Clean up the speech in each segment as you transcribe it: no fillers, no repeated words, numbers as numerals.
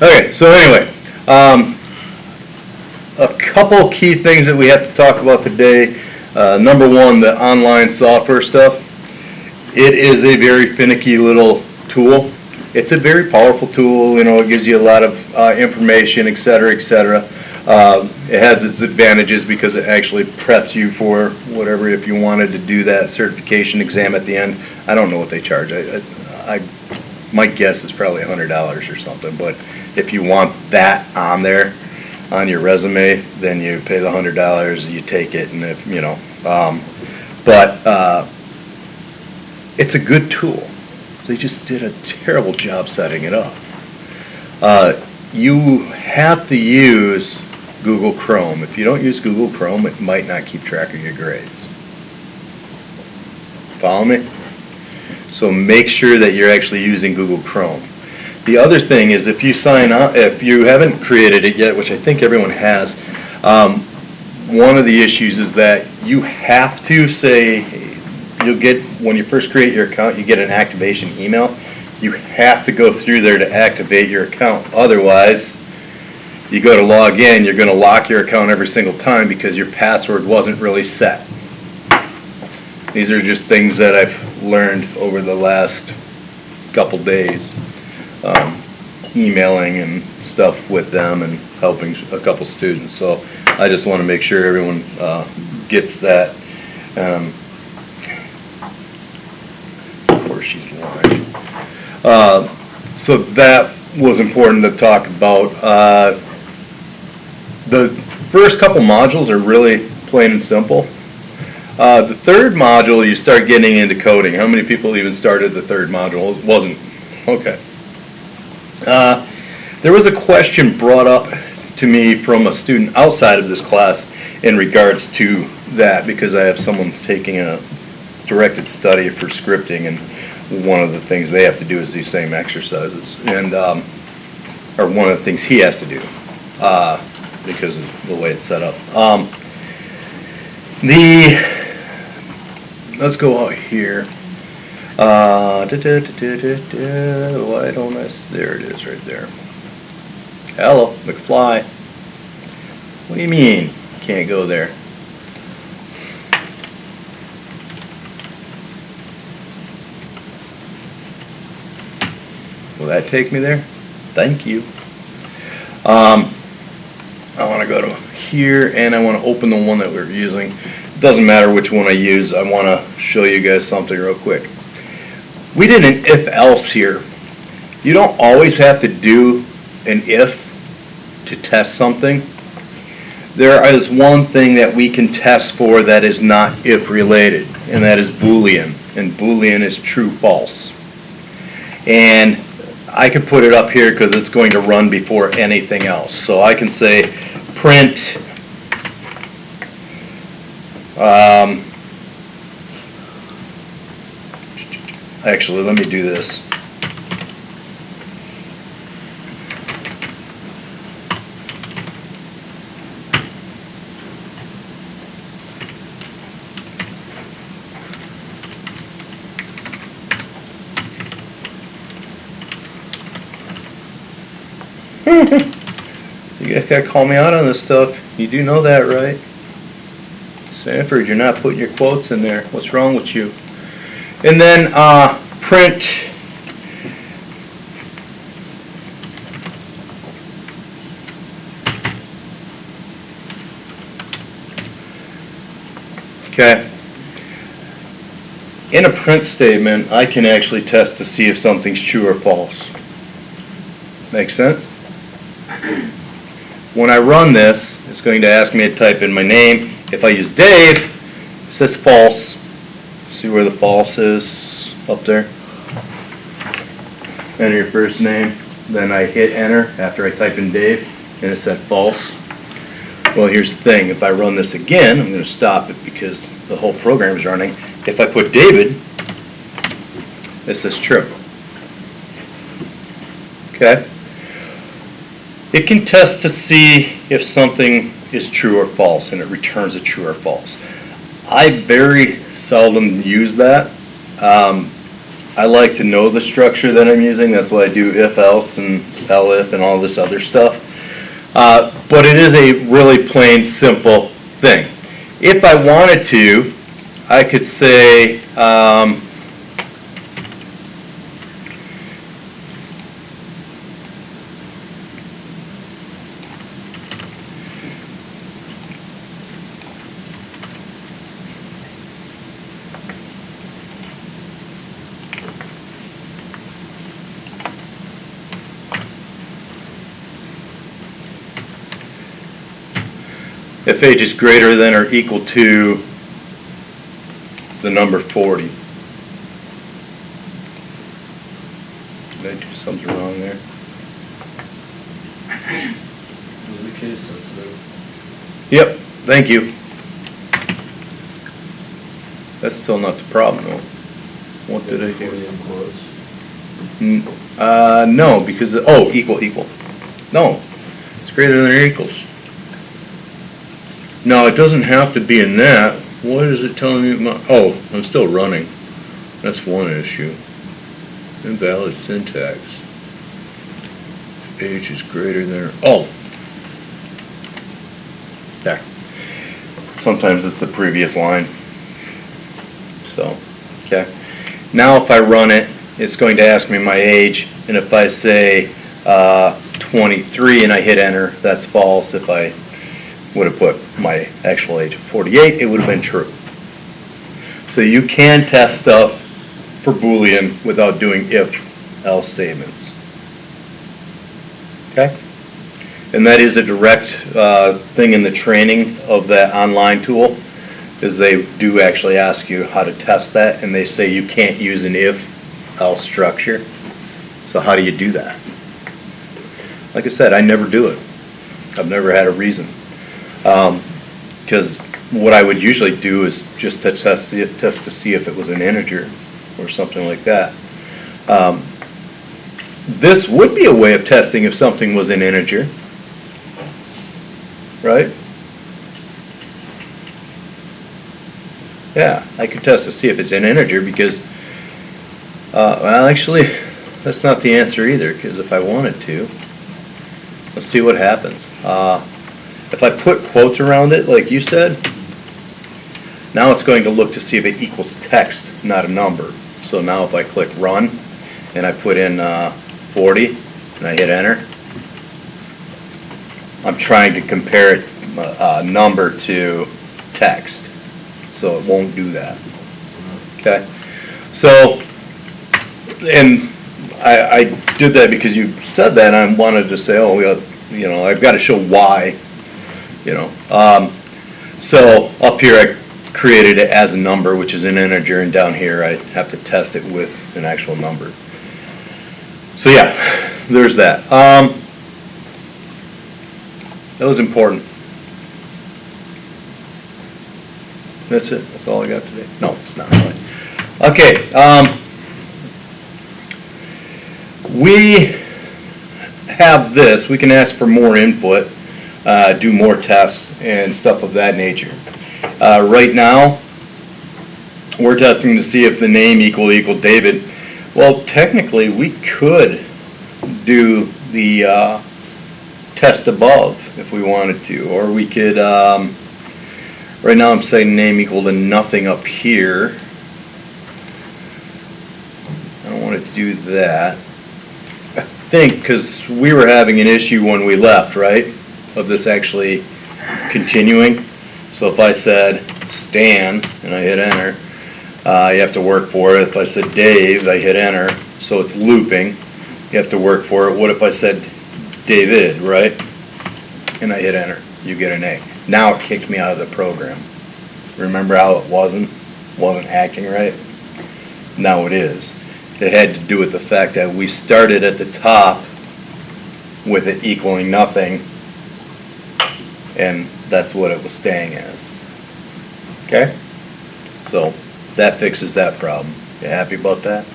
Okay, so anyway, a couple key things that we have to talk about today. Number one, the online software stuff. It is a very finicky little tool. It's a very powerful tool. You know, it gives you a lot of information, et cetera, et cetera. It has its advantages because it actually preps you for whatever, if you wanted to do that certification exam at the end. I don't know what they charge. My guess is probably $100 or something, but if you want that on there, on your resume, then you pay the $100, you take it, and if, you know, it's a good tool. They just did a terrible job setting it up. You have to use Google Chrome. If you don't use Google Chrome, it might not keep track of your grades. Follow me? So make sure that you're actually using Google Chrome. The other thing is, if you sign up, if you haven't created it yet, which I think everyone has, one of the issues is that you have to say, you'll get, when you first create your account, you get an activation email. You have to go through there to activate your account. Otherwise, you go to log in, you're going to lock your account every single time because your password wasn't really set. These are just things that I've learned over the last couple days, emailing and stuff with them and helping a couple students. So I just want to make sure everyone gets that. Of course she's lying. So that was important to talk about. The first couple modules are really plain and simple. The third module, you start getting into coding. How many people even started the third module? It wasn't. Okay. There was a question brought up to me from a student outside of this class in regards to that, because I have someone taking a directed study for scripting, and one of the things they have to do is these same exercises, and or one of the things he has to do because of the way it's set up. Let's go out here. Why don't I? There it is, right there. Hello, McFly. What do you mean can't go there? Will that take me there? Thank you. I want to go to here, and I want to open the one that we're using. It doesn't matter which one I use. I want to show you guys something real quick. We did an if-else here. You don't always have to do an if to test something. There is one thing that we can test for that is not if related, and that is Boolean. And Boolean is true, false. And I can put it up here because it's going to run before anything else. So I can say print actually, let me do this. You guys gotta call me out on this stuff. You do know that, right? Sanford, you're not putting your quotes in there. What's wrong with you? And then print okay. In a print statement, I can actually test to see if something's true or false. Make sense? When I run this, it's going to ask me to type in my name. If I use Dave, it says false. See where the false is up there? Enter your first name. Then I hit enter after I type in Dave, and it said false. Well, here's the thing. If I run this again, I'm going to stop it because the whole program is running. If I put David, it says true. Okay? It can test to see if something is true or false, and it returns a true or false. I very seldom use that. I like to know the structure that I'm using. That's why I do if else and elif and all this other stuff. But it is a really plain, simple thing. If I wanted to, I could say if age is greater than or equal to the number 40. Did I do something wrong there? Was the case sensitive? Yep, thank you. That's still not the problem though. What did I do? No, because, oh, equal. No, it's greater than or equals. No, it doesn't have to be in that. What is it telling me? Oh, I'm still running. That's one issue. Invalid syntax. Age is greater than, oh. There. Sometimes it's the previous line. So, okay. Now if I run it, it's going to ask me my age, and if I say 23 and I hit enter, that's false. If I would have put my actual age of 48, it would have been true. So you can test stuff for Boolean without doing if-else statements. Okay? And that is a direct thing in the training of that online tool, is they do actually ask you how to test that, and they say you can't use an if-else structure. So how do you do that? Like I said, I never do it. I've never had a reason. Because what I would usually do is just to test to see if it was an integer or something like that. This would be a way of testing if something was an integer, right? Yeah, I could test to see if it's an integer because, well, actually, that's not the answer either, because if I wanted to, let's see what happens. If I put quotes around it, like you said, now it's going to look to see if it equals text, not a number. So now if I click run, and I put in 40, and I hit enter, I'm trying to compare it number to text. So it won't do that. Okay? So, and I did that because you said that, and I wanted to say, oh, you know, I've got to show why. You know, so up here I created it as a number, which is an integer, and down here I have to test it with an actual number. So yeah, there's that. That was important. That's it. That's all I got today. No, it's not really. Okay. We have this. We can ask for more input. Do more tests and stuff of that nature. Right now, we're testing to see if the name equal David. Well, technically, we could do the test above if we wanted to, or we could, right now I'm saying name equal to nothing up here. I don't want it to do that. I think, because we were having an issue when we left, right? Of this actually continuing. So if I said Stan and I hit enter, you have to work for it. If I said Dave, I hit enter, so it's looping. You have to work for it. What if I said David, right? And I hit enter, you get an A. Now it kicked me out of the program. Remember how it wasn't acting right? Now it is. It had to do with the fact that we started at the top with it equaling nothing, and that's what it was staying as. Okay? So that fixes that problem. You happy about that?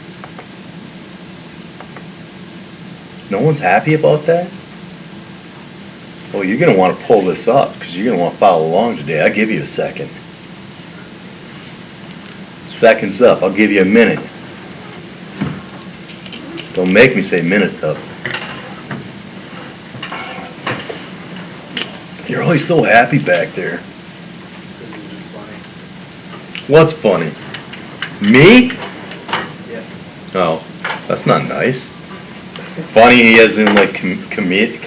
No one's happy about that? Well, you're going to want to pull this up because you're going to want to follow along today. I'll give you a second. Seconds up. I'll give you a minute. Don't make me say minutes up. You're always so happy back there. This is just funny. What's funny? Me? Yeah. Oh, that's not nice. Funny as in like comedic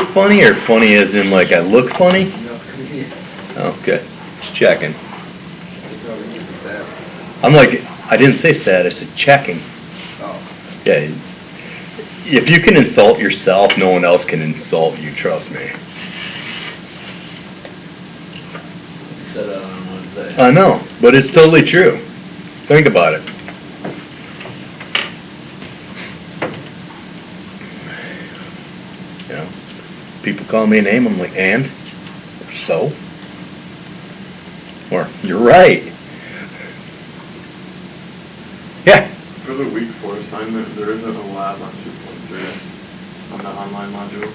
funny, or funny as in like I look funny? No, comedian. Okay, just checking. There's no reason to say it. I'm like, I didn't say sad, I said checking. Oh. Yeah. If you can insult yourself, no one else can insult you, trust me. You said that on Wednesday. I know, but it's totally true. Think about it. You know, people call me a name, I'm like, and? So? Or, you're right. Yeah. For the week 4 assignment, there isn't a lab on 2.3 on the online module.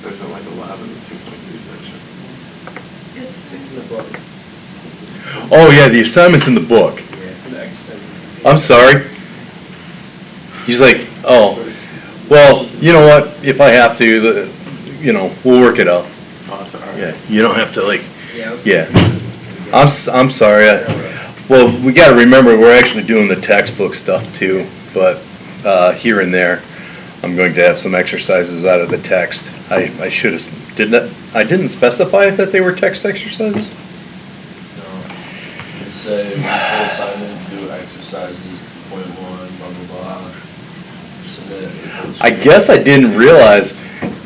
There isn't like a lab in the 2.3 section. It's in the book. Oh, yeah, the assignment's in the book. Yeah, it's in the exercise. I'm sorry. He's like, oh, well, you know what, if I have to, we'll work it out. Oh, that's alright. Yeah, you don't have to like, Yeah. it was- yeah. I'm sorry. Well, we got to remember we're actually doing the textbook stuff too, but here and there, I'm going to have some exercises out of the text. I should have I didn't specify that they were text exercises. No. It say week 4 assignment, do exercises 2.1, blah blah blah. Submit. I guess I didn't realize.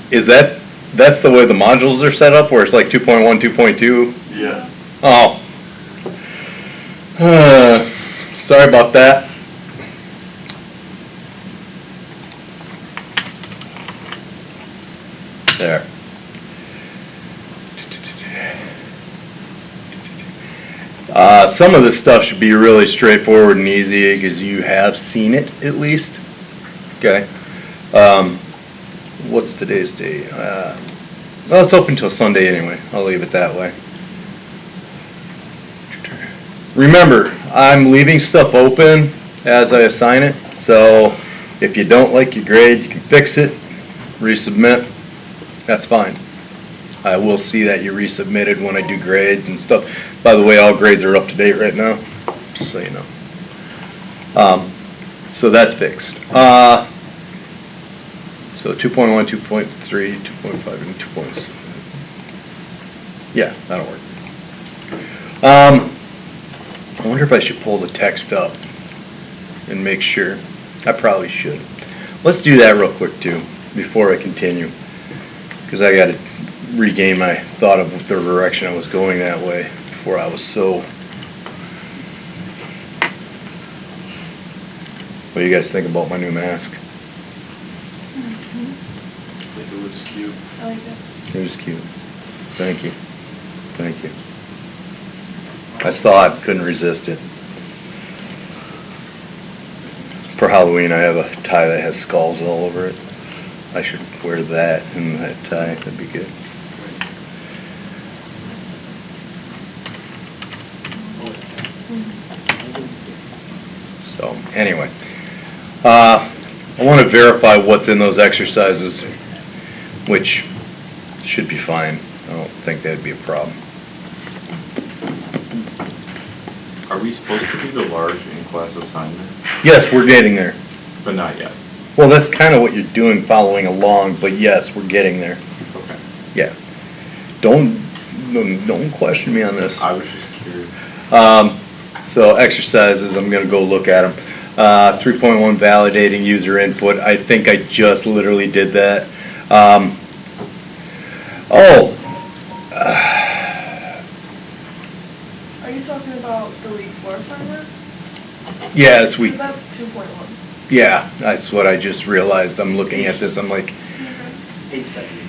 That's the way the modules are set up, where it's like 2.1, 2.2. Yeah. Oh. Sorry about that. There. Some of this stuff should be really straightforward and easy because you have seen it at least. Okay. What's today's date? Well, it's open till Sunday anyway. I'll leave it that way. Remember, I'm leaving stuff open as I assign it, so if you don't like your grade, you can fix it, resubmit, that's fine. I will see that you resubmitted when I do grades and stuff. By the way, all grades are up to date right now, just so you know. So that's fixed. So 2.1, 2.3, 2.5, and 2.7. Yeah, that'll work. I wonder if I should pull the text up and make sure. I probably should. Let's do that real quick too, before I continue, because I got to regain my thought of the direction I was going that way before I was so. What do you guys think about my new mask? I think it looks cute. I like it. It was cute. Thank you. Thank you. I saw it, couldn't resist it. For Halloween, I have a tie that has skulls all over it. I should wear that and that tie. That'd be good. So, anyway. I want to verify what's in those exercises, which should be fine. I don't think that'd be a problem. Are we supposed to do the large in-class assignment? Yes, we're getting there. But not yet. Well, that's kind of what you're doing, following along, but yes, we're getting there. Okay. Yeah. Don't question me on this. I was just curious. So exercises, I'm going to go look at them. 3.1 validating user input. I think I just literally did that. Are you talking about the week 4 assignment? Yeah, it's week. Because that's 2.1. Yeah, that's what I just realized. I'm looking at this. I'm like, Page 70.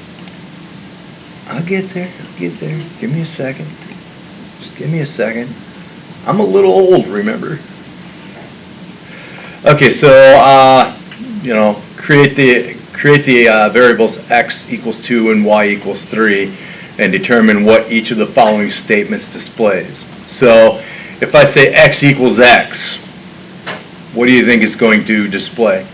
I'll get there. I'll get there. Give me a second. Just give me a second. I'm a little old, remember? Okay, so create the variables x equals 2 and y equals 3, and determine what each of the following statements displays. So if I say x equals x, what do you think it's going to display? And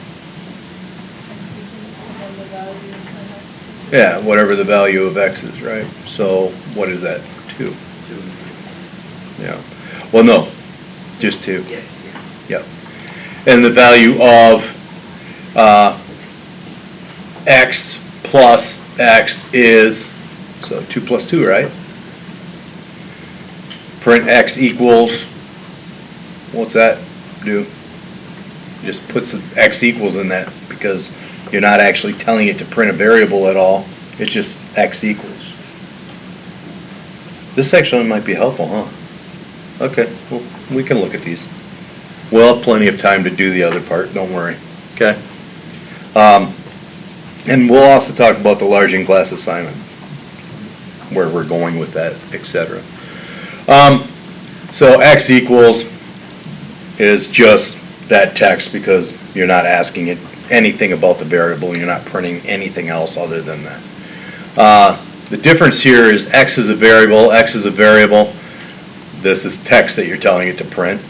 the value is my next. Yeah, whatever the value of x is, right? So what is that? 2. 2. Yeah. Well, no, just 2. Yeah. Yep. And the value of x plus x is, so 2 plus 2, right? Print x equals, what's that do? Just puts x equals in that because you're not actually telling it to print a variable at all. It's just x equals. This actually might be helpful, huh? Okay, well, we can look at these. We'll have plenty of time to do the other part, don't worry, okay? And we'll also talk about the large in-class assignment, where we're going with that, etc. So x equals is just that text because you're not asking it anything about the variable, you're not printing anything else other than that. The difference here is x is a variable, x is a variable. This is text that you're telling it to print.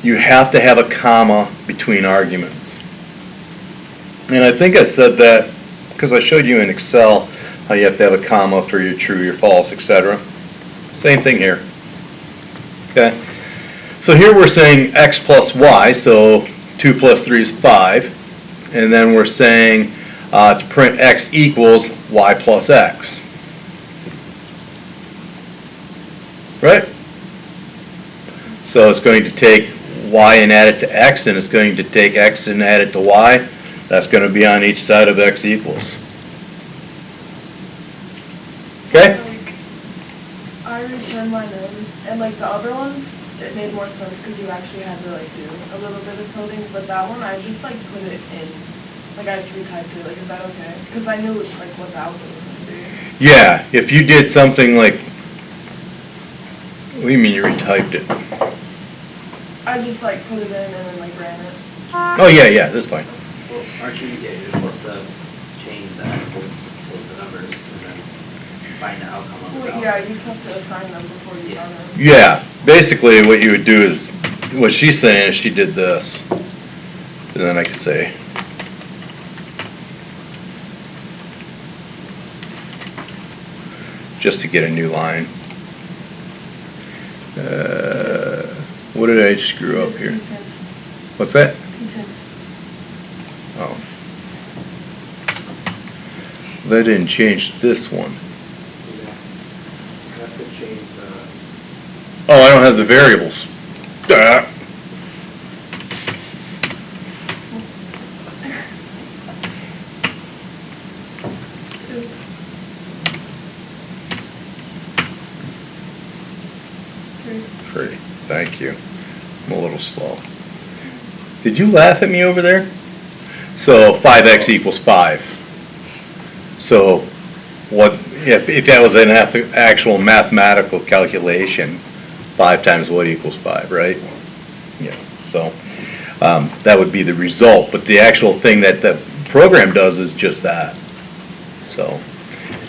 You have to have a comma between arguments. And I think I said that because I showed you in Excel how you have to have a comma for your true, your false, etc. Same thing here. Okay. So here we're saying x plus y, so 2 plus 3 is 5. And then we're saying to print x equals y plus x. Right? So it's going to take y and add it to x, and it's going to take x and add it to y. That's going to be on each side of x equals. Okay? So, like, I returned my notes, and like the other ones, it made more sense because you actually had to like do a little bit of coding, but that one I just like put it in, like I just retyped it, like is that okay? Because I knew like what the output was going to be. Yeah, if you did something like, what do you mean you retyped it? I just like put it in and then like ran it. Oh yeah, that's fine. Well, aren't you, yeah, you're supposed to change the x's to the numbers and then find the outcome of the Well, value. yeah, you just have to assign them before you run them. Yeah, basically what you would do is, what she's saying is she did this. And then I could say, just to get a new line. What did I screw up here? Content. What's that? Content. Oh. That didn't change this one. You have to change the, Oh, I don't have the variables. Duh. Free. Thank you. I'm a little slow. Did you laugh at me over there? So 5x equals 5. So what if that was an actual mathematical calculation? 5 times what equals 5, right? Yeah. So that would be the result. But the actual thing that the program does is just that. So,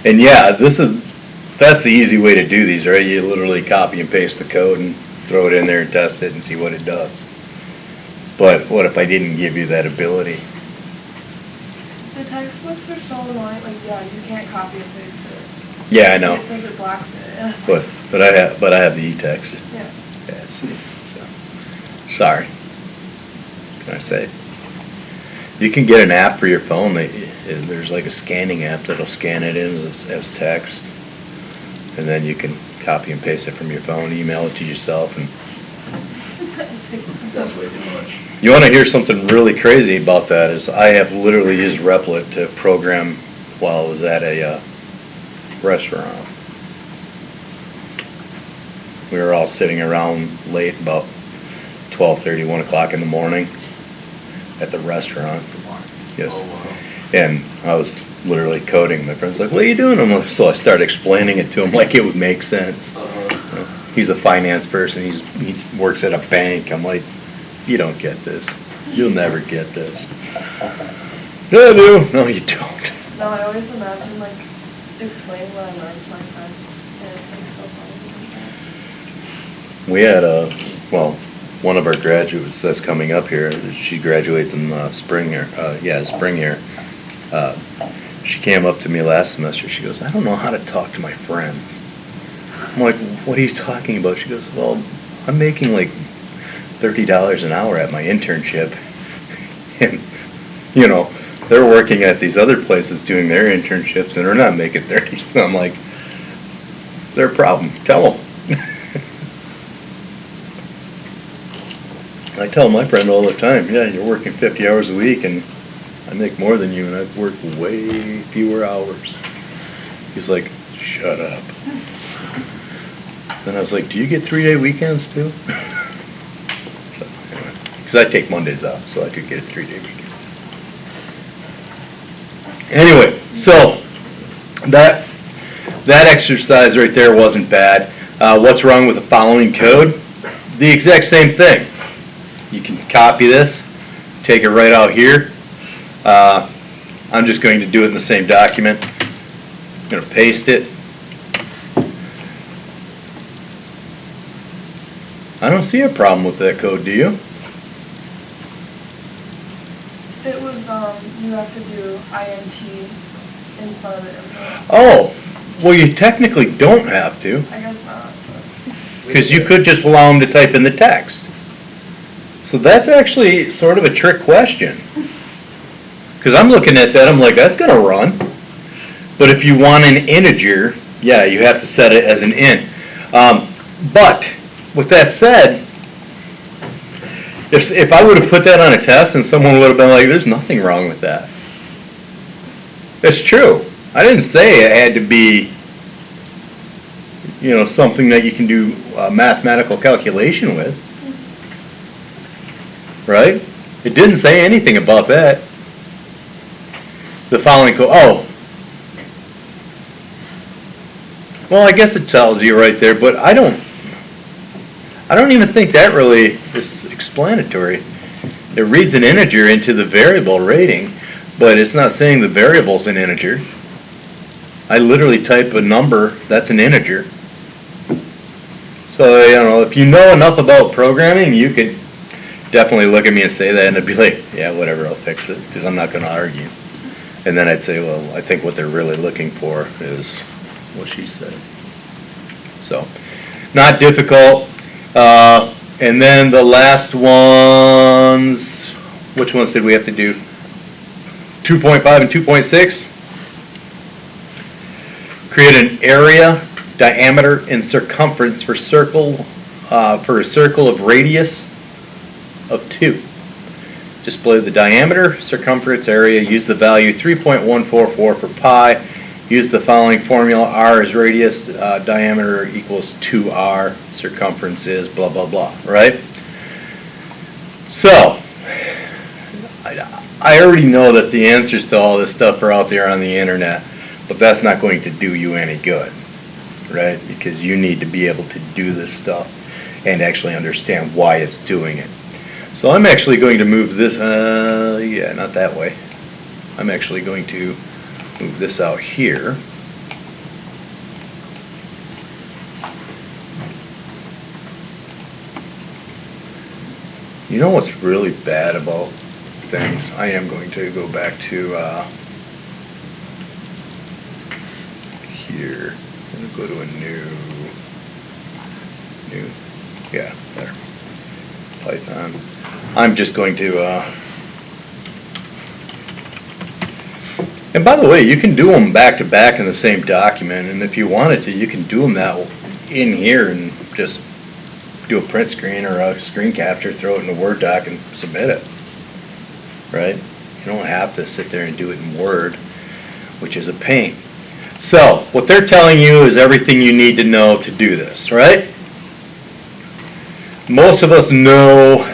and yeah, that's the easy way to do these, right? You literally copy and paste the code and throw it in there and test it and see what it does. But what if I didn't give you that ability? The textbooks are so annoying. Like, yeah, you can't copy and paste it. Yeah, I know. It says it blocks it. Yeah. But I have the e-text. Yeah. Yeah, see. So, sorry. What can I say? You can get an app for your phone. There's like a scanning app that'll scan it in as text, and then you can copy and paste it from your phone, email it to yourself, and That's way too much. you want to hear something really crazy about that is I have literally used Replit to program while I was at a restaurant. We were all sitting around late, about 12:30, 1 o'clock in the morning at the restaurant. Yes. Oh, wow. And I was literally coding. My friend's like, what are you doing? I'm like, so I started explaining it to him like it would make sense. He's a finance person. He works at a bank. I'm like, you don't get this. You'll never get this. Yeah, I do. No, you don't. No, I always imagine like explaining what I learned to my friends, and it's like so funny. We had one of our graduates that's coming up here, she graduates in spring here, spring here. She came up to me last semester, she goes, I don't know how to talk to my friends. I'm like, what are you talking about? She goes, well, I'm making like $30 an hour at my internship. And, you know, they're working at these other places doing their internships and they're not making 30. So I'm like, it's their problem. Tell them. I tell my friend all the time, yeah, you're working 50 hours a week and I make more than you and I've worked way fewer hours. He's like, shut up. Then I was like, do you get 3-day weekends too? So, anyway, because I take Mondays off, so I could get a 3-day weekend. Anyway, so that exercise right there wasn't bad. What's wrong with the following code? The exact same thing. You can copy this, take it right out here. I'm just going to do it in the same document. I'm going to paste it. I don't see a problem with that code, do you? It was, you have to do INT in front of it. Oh, well, you technically don't have to, I guess not, but. because you could just allow them to type in the text. So that's actually sort of a trick question. Because I'm looking at that, I'm like, that's going to run. But if you want an integer, yeah, you have to set it as an int. But with that said, if I would have put that on a test and someone would have been like, there's nothing wrong with that. It's true. I didn't say it had to be, you know, something that you can do mathematical calculation with. Right? It didn't say anything about that. The following code, oh. Well, I guess it tells you right there, but I don't even think that really is explanatory. It reads an integer into the variable rating, but it's not saying the variable's an integer. I literally type a number, that's an integer. So, you know, if you know enough about programming, you could definitely look at me and say that, and I'd be like, yeah, whatever, I'll fix it, because I'm not going to argue. And then I'd say, well, I think what they're really looking for is what she said. So, not difficult. And then the last ones, which ones did we have to do? 2.5 and 2.6. Create an area, diameter, and circumference for a circle of radius of 2. Display the diameter, circumference, area, use the value 3.144 for pi, use the following formula, r is radius, diameter equals 2r, circumference is blah blah blah, right? So, I already know that the answers to all this stuff are out there on the internet, but that's not going to do you any good, right? Because you need to be able to do this stuff and actually understand why it's doing it. So I'm actually going to move this, not that way. I'm actually going to move this out here. You know what's really bad about things? I am going to go back to here. I'm going to go to a new, yeah, there. Python. I'm just going to, and by the way, you can do them back to back in the same document, and if you wanted to, you can do them that in here and just do a print screen or a screen capture, throw it in a Word doc and submit it, right? You don't have to sit there and do it in Word, which is a pain. So, what they're telling you is everything you need to know to do this, right? Most of us know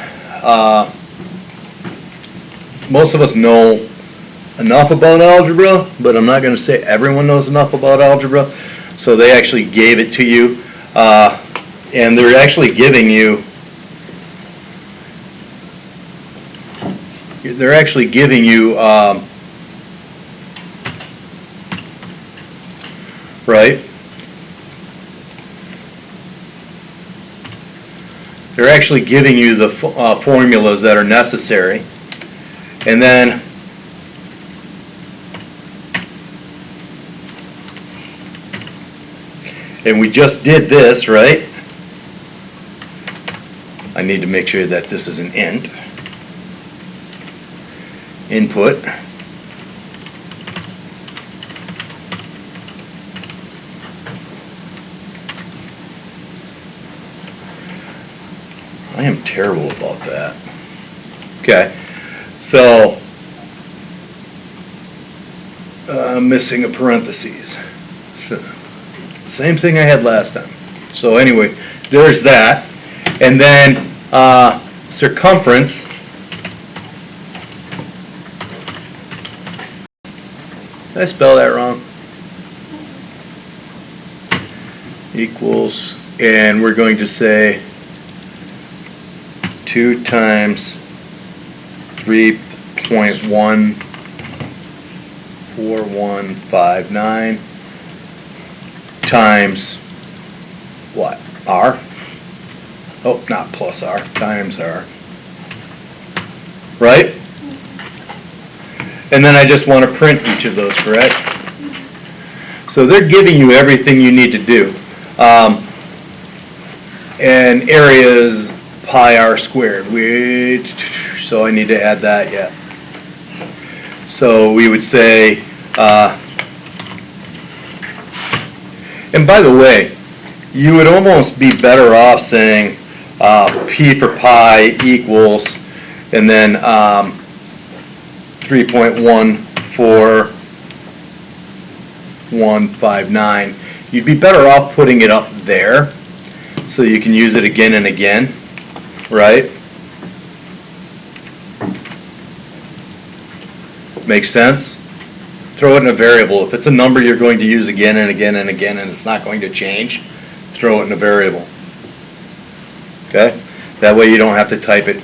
enough about algebra, but I'm not going to say everyone knows enough about algebra. So they actually gave it to you, and they're actually giving you. Right? they're actually giving you the formulas that are necessary. And then we just did this, right? I need to make sure that this is an int. Input. I am terrible about that. Okay, so missing a parentheses. So, same thing I had last time. So anyway, there's that. And then circumference. Did I spell that wrong? Equals, and we're going to say 2 times 3.14159 times what? R? Oh, not plus R, times R. Right? And then I just want to print each of those, correct? So they're giving you everything you need to do. And area is pi r squared, so I need to add that yet. So we would say, and by the way, you would almost be better off saying P for pi equals, and then 3.14159. You'd be better off putting it up there so you can use it again and again, right? Makes sense? Throw it in a variable. If it's a number you're going to use again and again and again and it's not going to change, throw it in a variable. Okay? That way you don't have to type it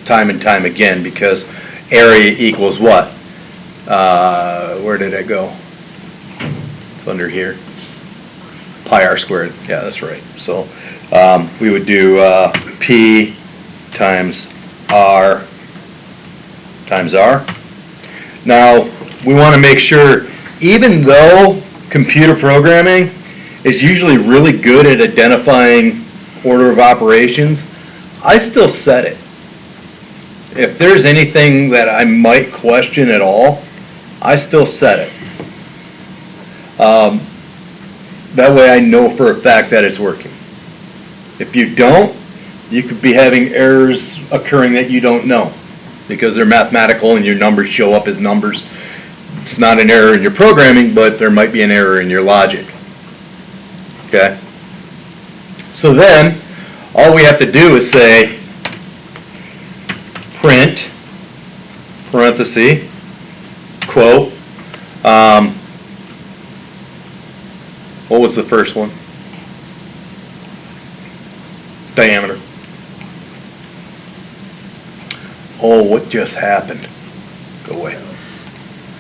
time and time again, because area equals what? Where did it go? It's under here. Pi r squared. Yeah, that's right. So we would do P times R times R. Now, we want to make sure, even though computer programming is usually really good at identifying order of operations, I still set it. If there's anything that I might question at all, I still set it. That way I know for a fact that it's working. If you don't, you could be having errors occurring that you don't know, because they're mathematical and your numbers show up as numbers. It's not an error in your programming, but there might be an error in your logic. Okay? So then, all we have to do is say print, parenthesis, quote, what was the first one? Diameter. Oh, what just happened? Go away.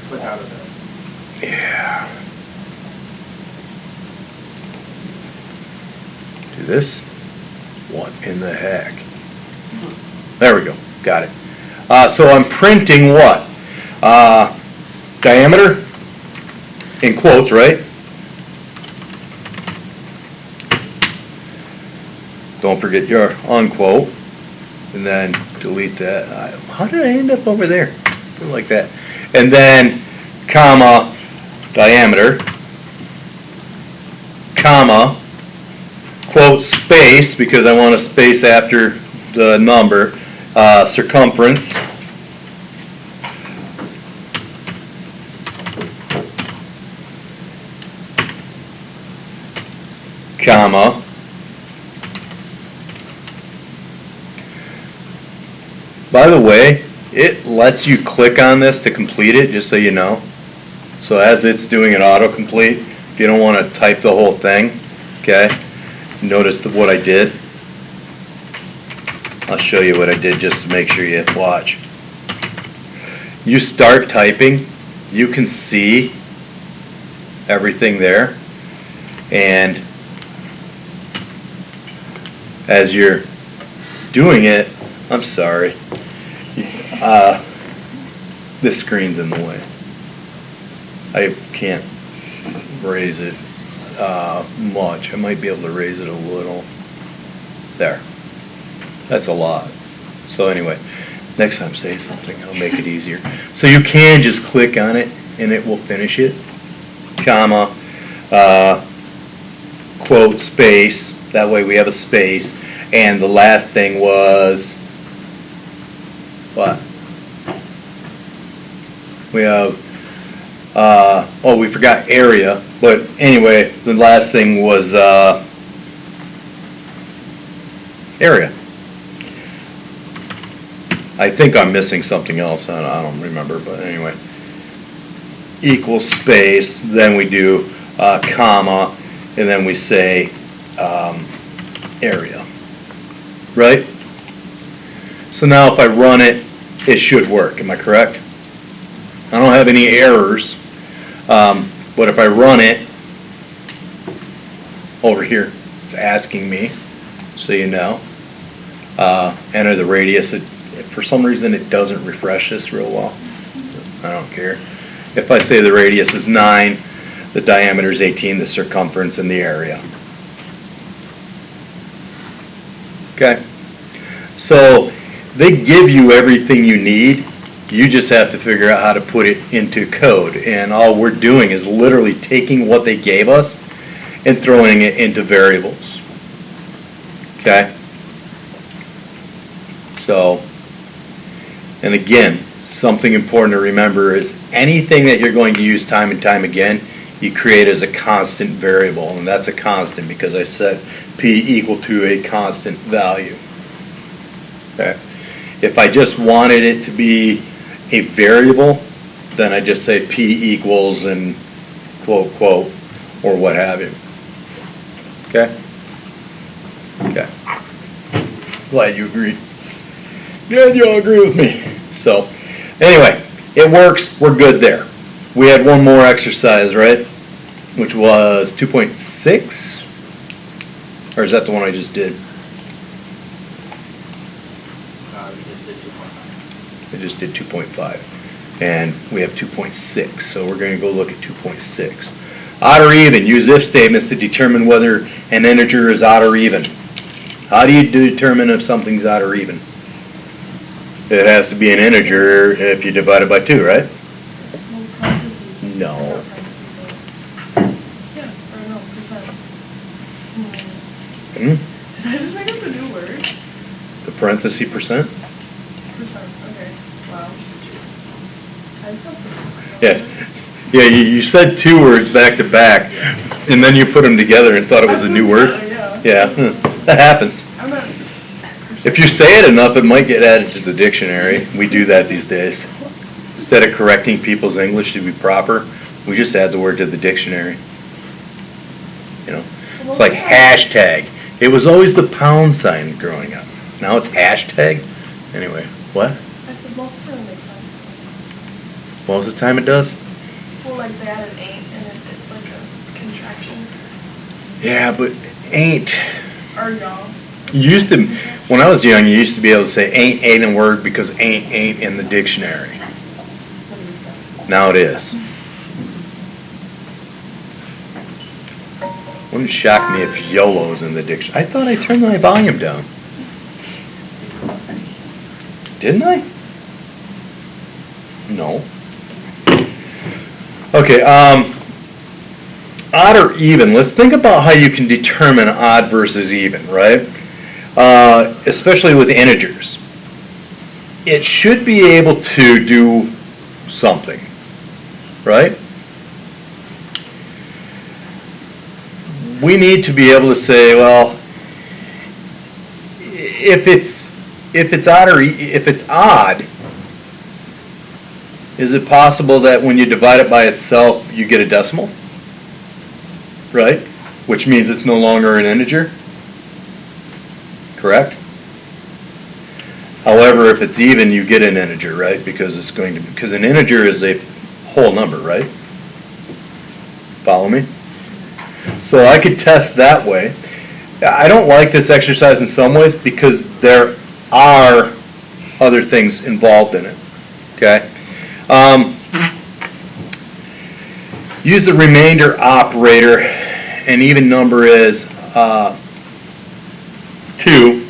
Click out of that. Yeah. Do this. What in the heck? There we go. Got it. So I'm printing what? Diameter in quotes, right? Don't forget your unquote, and then delete that. How did I end up over there? Like that. And then comma diameter, comma, quote space, because I want a space after the number, circumference, comma, by the way, it lets you click on this to complete it, just so you know. So as it's doing an autocomplete, if you don't want to type the whole thing, okay, notice what I did. I'll show you what I did just to make sure you watch. You start typing, you can see everything there, and as you're doing it, I'm sorry. This screen's in the way. I can't raise it much. I might be able to raise it a little. There. That's a lot. So anyway, next time say something, I'll make it easier. So you can just click on it and it will finish it. Comma, quote, space. That way we have a space. And the last thing was, what? We have, oh, we forgot area. But anyway, the last thing was area. I think I'm missing something else. I don't remember, but anyway. Equals space, then we do comma, and then we say area. Right? So now if I run it, it should work. Am I correct? I don't have any errors, but if I run it over here, it's asking me, so you know. Enter the radius. For some reason, it doesn't refresh this real well. I don't care. If I say the radius is 9, the diameter is 18, the circumference, and the area. Okay? So they give you everything you need. You just have to figure out how to put it into code. And all we're doing is literally taking what they gave us and throwing it into variables. Okay? So, and again, something important to remember is anything that you're going to use time and time again, you create as a constant variable. And that's a constant because I set P equal to a constant value. Okay. If I just wanted it to be a variable, then I just say P equals and quote, quote, or what have you. Okay? Okay. Glad you agreed. Glad you all agree with me. So, anyway, it works. We're good there. We had one more exercise, right? Which was 2.6? Or is that the one I just did? We just did 2.5. I just did 2.5. And we have 2.6. So we're going to go look at 2.6. Odd or even. Use if statements to determine whether an integer is odd or even. How do you determine if something's odd or even? It has to be an integer if you divide it by 2, right? No. Yeah, or no, percent. Hmm? Did I just make up a new word? The parenthesis percent? Percent, okay. Wow. I just got some. Yeah. Yeah, you said 2 words back to back, and then you put them together and thought it was a new word? Yeah, that happens. I'm not. If you say it enough, it might get added to the dictionary. We do that these days. Instead of correcting people's English to be proper, we just add the word to the dictionary. You know, it's like hashtag. It was always the pound sign growing up. Now it's hashtag. Anyway, what? I said most of the time it makes sense. What was the time it does? Well, like they added ain't and it's like a contraction. Yeah, but ain't. Or y'all. You used to, when I was young, you used to be able to say ain't a word because ain't in the dictionary. Now it is. Wouldn't shock me if YOLO's in the dictionary. I thought I turned my volume down. Didn't I? No. Okay, odd or even. Let's think about how you can determine odd versus even, right? Especially with integers. It should be able to do something, right? We need to be able to say, well, if it's odd, is it possible that when you divide it by itself, you get a decimal? Right? Which means it's no longer an integer. Correct? However, if it's even, you get an integer, right? Because an integer is a whole number, right? Follow me? So I could test that way. I don't like this exercise in some ways because they're are other things involved in it, okay? Use the remainder operator, and even number is 2.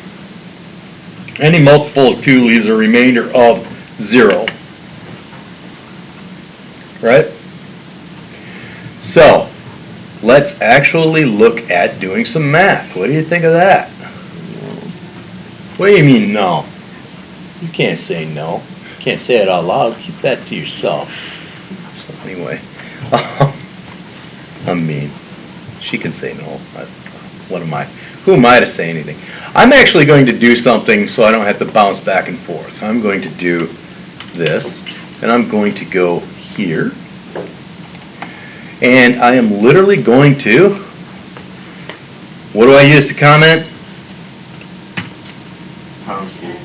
Any multiple of 2 leaves a remainder of 0, right? So, let's actually look at doing some math. What do you think of that? What do you mean, no? You can't say no. You can't say it out loud. Keep that to yourself. So anyway, I'm mean. She can say no. What am I? Who am I to say anything? I'm actually going to do something so I don't have to bounce back and forth. I'm going to do this, and I'm going to go here. And I am literally going to, what do I use to comment? Pound key.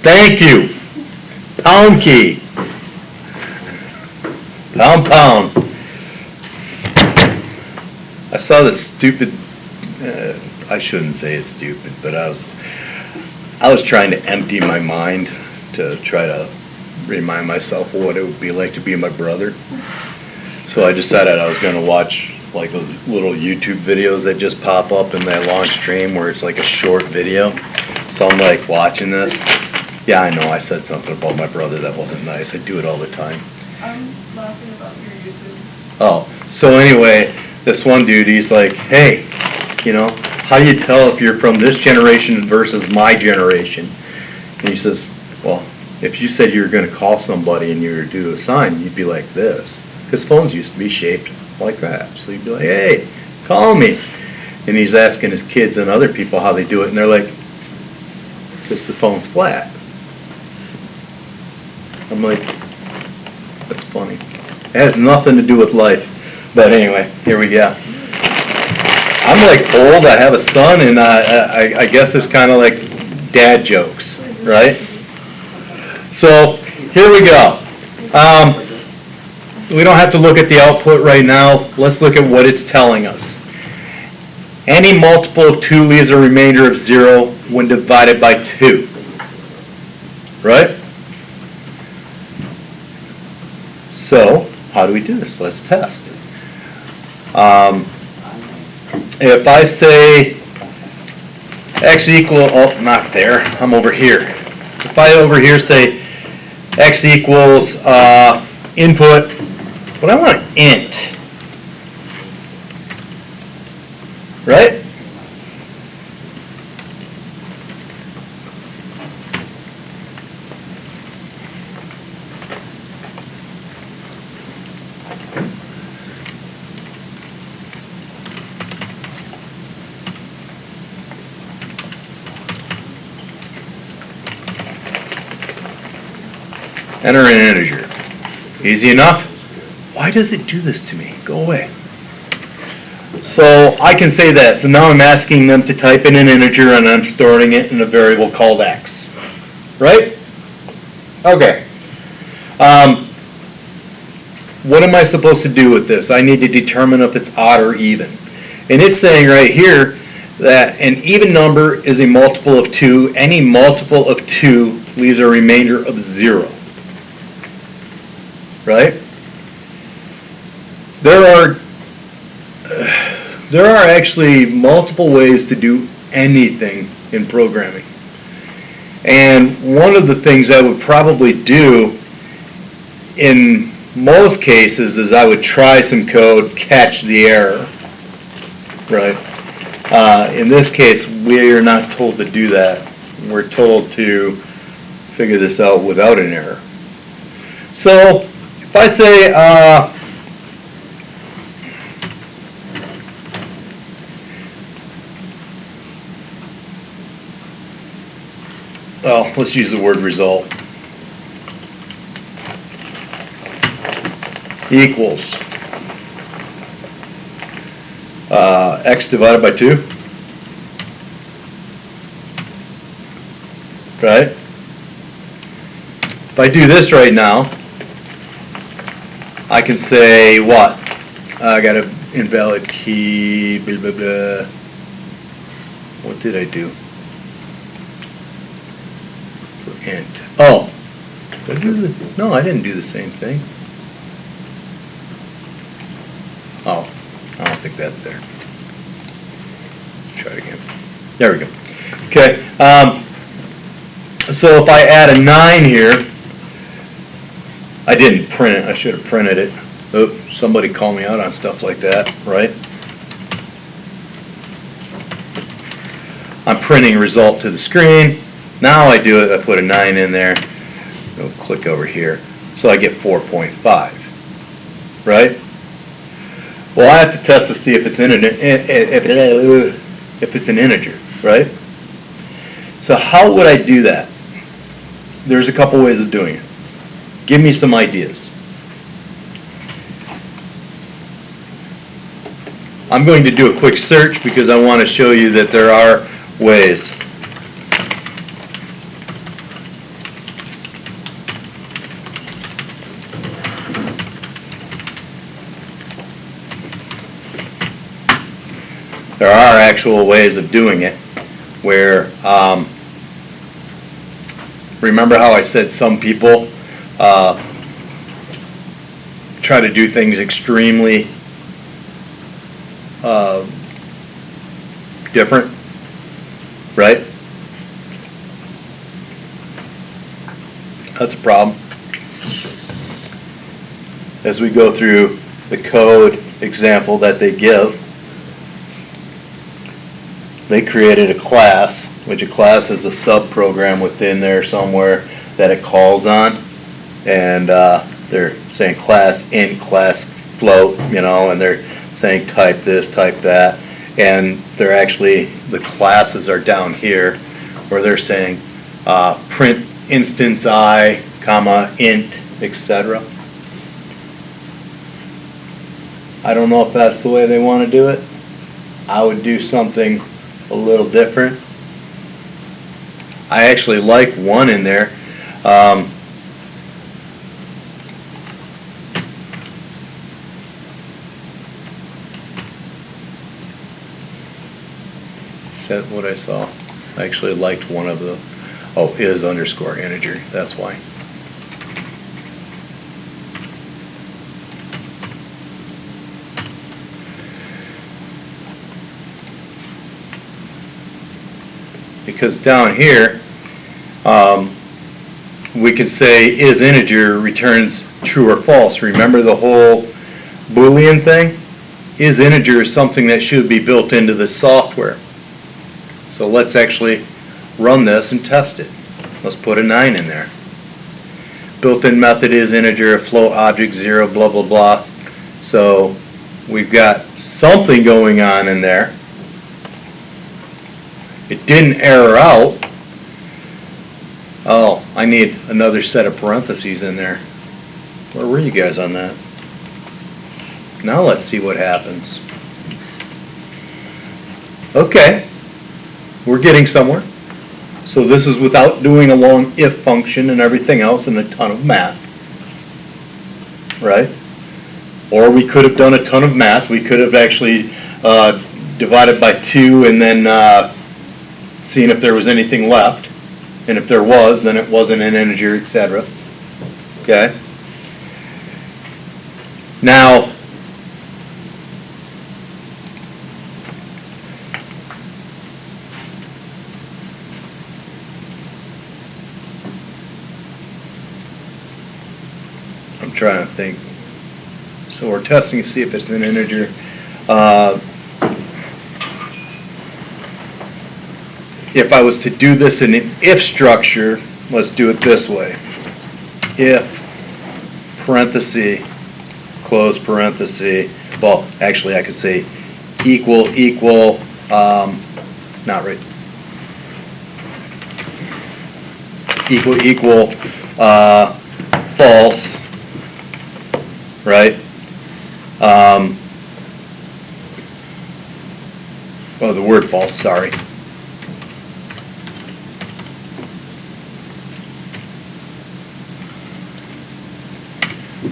Thank you. Pound key. Pound. I saw this stupid, I shouldn't say it's stupid, but I was trying to empty my mind to try to remind myself of what it would be like to be my brother. So I decided I was going to watch like those little YouTube videos that just pop up in that launch stream where it's like a short video. So I'm like watching this. Yeah, I know I said something about my brother that wasn't nice. I do it all the time. I'm laughing about your YouTube. Oh, so anyway, this one dude, he's like, hey, you know, how do you tell if you're from this generation versus my generation? And he says, well, if you said you were going to call somebody and you were to do a sign, you'd be like this. Because phones used to be shaped like that. So you'd be like, hey, call me. And he's asking his kids and other people how they do it, and they're like, because the phone's flat. I'm like, that's funny. It has nothing to do with life. But anyway, here we go. I'm like old, I have a son, and I guess it's kind of like dad jokes, right? So here we go. We don't have to look at the output right now. Let's look at what it's telling us. Any multiple of 2 leaves a remainder of 0 when divided by 2. Right? So, how do we do this? Let's test. If I say x equal, oh, not there, I'm over here. If I over here say x equals input, but I want int, right? Enter an integer. Easy enough? Why does it do this to me? Go away. So I can say that. So now I'm asking them to type in an integer and I'm storing it in a variable called x. Right? Okay. What am I supposed to do with this? I need to determine if it's odd or even. And it's saying right here that an even number is a multiple of 2. Any multiple of 2 leaves a remainder of 0. Right? There are actually multiple ways to do anything in programming. And one of the things I would probably do in most cases is I would try some code, catch the error. Right? In this case, we are not told to do that. We're told to figure this out without an error. So if I say well, let's use the word result. Equals x divided by 2. Right? If I do this right now, I can say what? I got an invalid key, blah, blah, blah. What did I do? int. Oh, did I do no, I didn't do the same thing. Oh, I don't think that's there. Try it again. There we go. Okay, so if I add a 9 here, I didn't print it. I should have printed it. Oh, somebody call me out on stuff like that, right? I'm printing result to the screen. Now I do it, I put a 9 in there. I'll click over here. So I get 4.5, right? Well, I have to test to see if it's if it's an integer, right? So how would I do that? There's a couple ways of doing it. Give me some ideas. I'm going to do a quick search because I want to show you that there are ways. There are actual ways of doing it where, remember how I said some people try to do things extremely different, right? That's a problem. As we go through the code example that they give, they created a class, which a class is a sub-program within there somewhere that it calls on, and they're saying class int, class float, you know, and they're saying type this, type that, and they're actually, the classes are down here where they're saying print instance I, comma, int, etc. I don't know if that's the way they want to do it. I would do something a little different. I actually like one in there. Is that what I saw? I actually liked one of the, oh, is underscore integer, that's why. Because down here, we could say is integer returns true or false. Remember the whole Boolean thing? Is integer is something that should be built into the software. So let's actually run this and test it. Let's put a 9 in there. Built-in method is integer, float object 0, blah, blah, blah. So we've got something going on in there. It didn't error out. Oh, I need another set of parentheses in there. Where were you guys on that? Now let's see what happens. Okay, we're getting somewhere. So this is without doing a long if function and everything else and a ton of math. Right? Or we could have done a ton of math. We could have actually divided by 2 and then seeing if there was anything left, and if there was, then it wasn't an integer, etc. Okay? Now, I'm trying to think. So we're testing to see if it's an integer. If I was to do this in an if structure, let's do it this way. If, parenthesis, close parenthesis, well, actually I could say equal, not right, equal, false, right? Oh, the word false, sorry.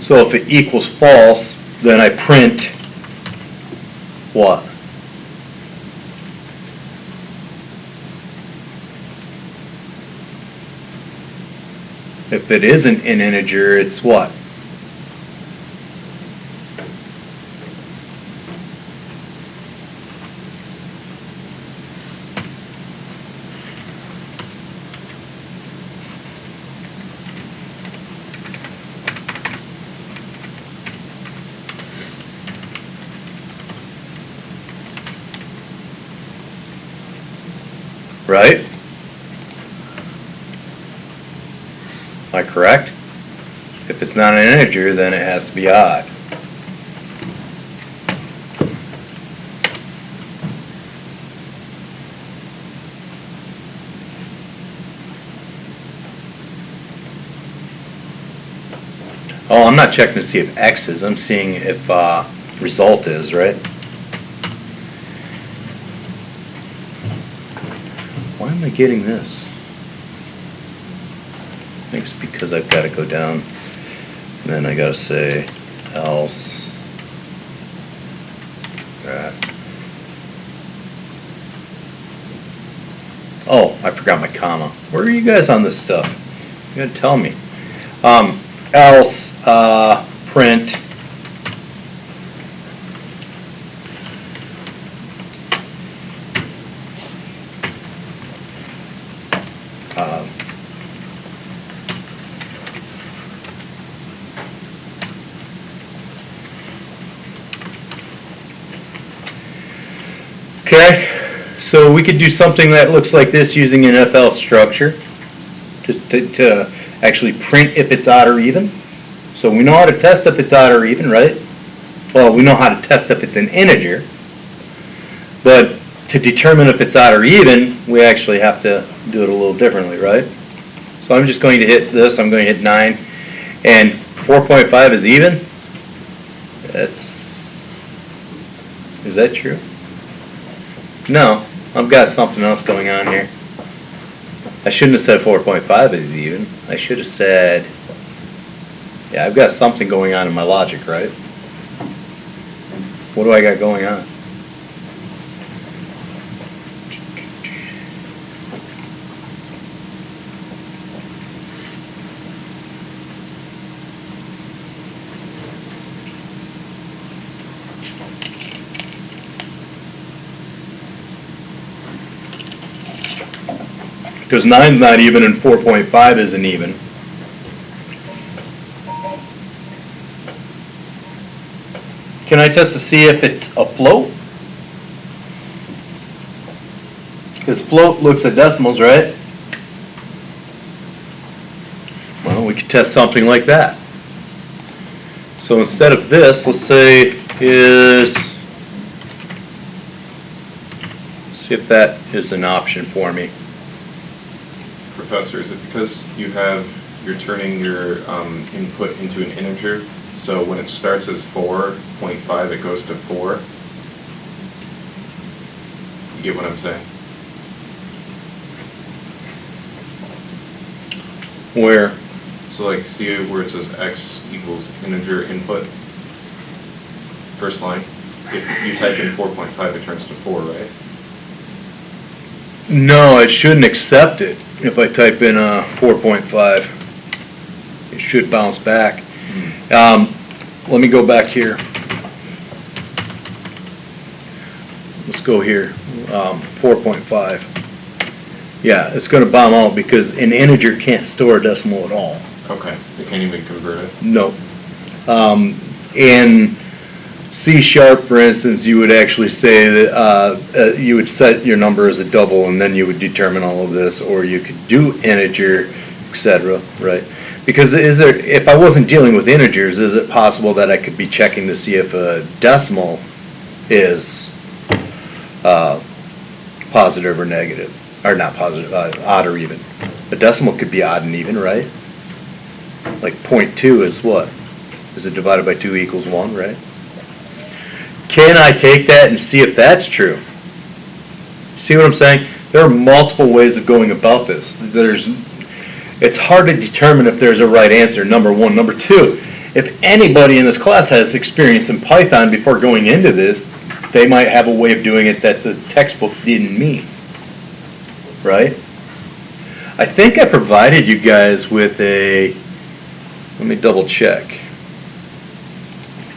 So if it equals false, then I print what? If it isn't an integer, it's what? Right? Am I correct? If it's not an integer, then it has to be odd. Oh, I'm not checking to see if X is, I'm seeing if result is, right? Why am I getting this? I think it's because I've got to go down, and then I got to say else that. Oh, I forgot my comma. Where are you guys on this stuff? You got to tell me. Else print okay, so we could do something that looks like this using an FL structure to actually print if it's odd or even. So we know how to test if it's odd or even, right? Well, we know how to test if it's an integer, but to determine if it's odd or even, we actually have to do it a little differently, right? So I'm just going to hit this, I'm going to hit 9, and 4.5 is even? Is that true? No, I've got something else going on here. I shouldn't have said 4.5 is even. I should have said, yeah, I've got something going on in my logic, right? What do I got going on? Because 9's not even and 4.5 isn't even. Can I test to see if it's a float? Because float looks at decimals, right? Well, we could test something like that. So instead of this, let's say see if that is an option for me. Professor, is it because you're turning your input into an integer, so when it starts as 4.5 it goes to 4? You get what I'm saying? Where? So like, see where it says x equals integer input? First line. If you type in 4.5 it turns to 4, right? No, it shouldn't accept it if I type in 4.5. It should bounce back. Let me go back here. Let's go here. 4.5. Yeah, it's going to bomb out because an integer can't store a decimal at all. Okay, they can't even convert it? No. In C#, for instance, you would actually say that you would set your number as a double and then you would determine all of this, or you could do integer, etc., right? Because if I wasn't dealing with integers, is it possible that I could be checking to see if a decimal is positive or negative? Or not positive, odd or even. A decimal could be odd and even, right? Like 0.2 is what? Is it divided by 2 equals 1, right? Can I take that and see if that's true? See what I'm saying? There are multiple ways of going about this. It's hard to determine if there's a right answer, number one. Number two, if anybody in this class has experience in Python before going into this, they might have a way of doing it that the textbook didn't mean, right? I think I provided you guys with a, let me double check.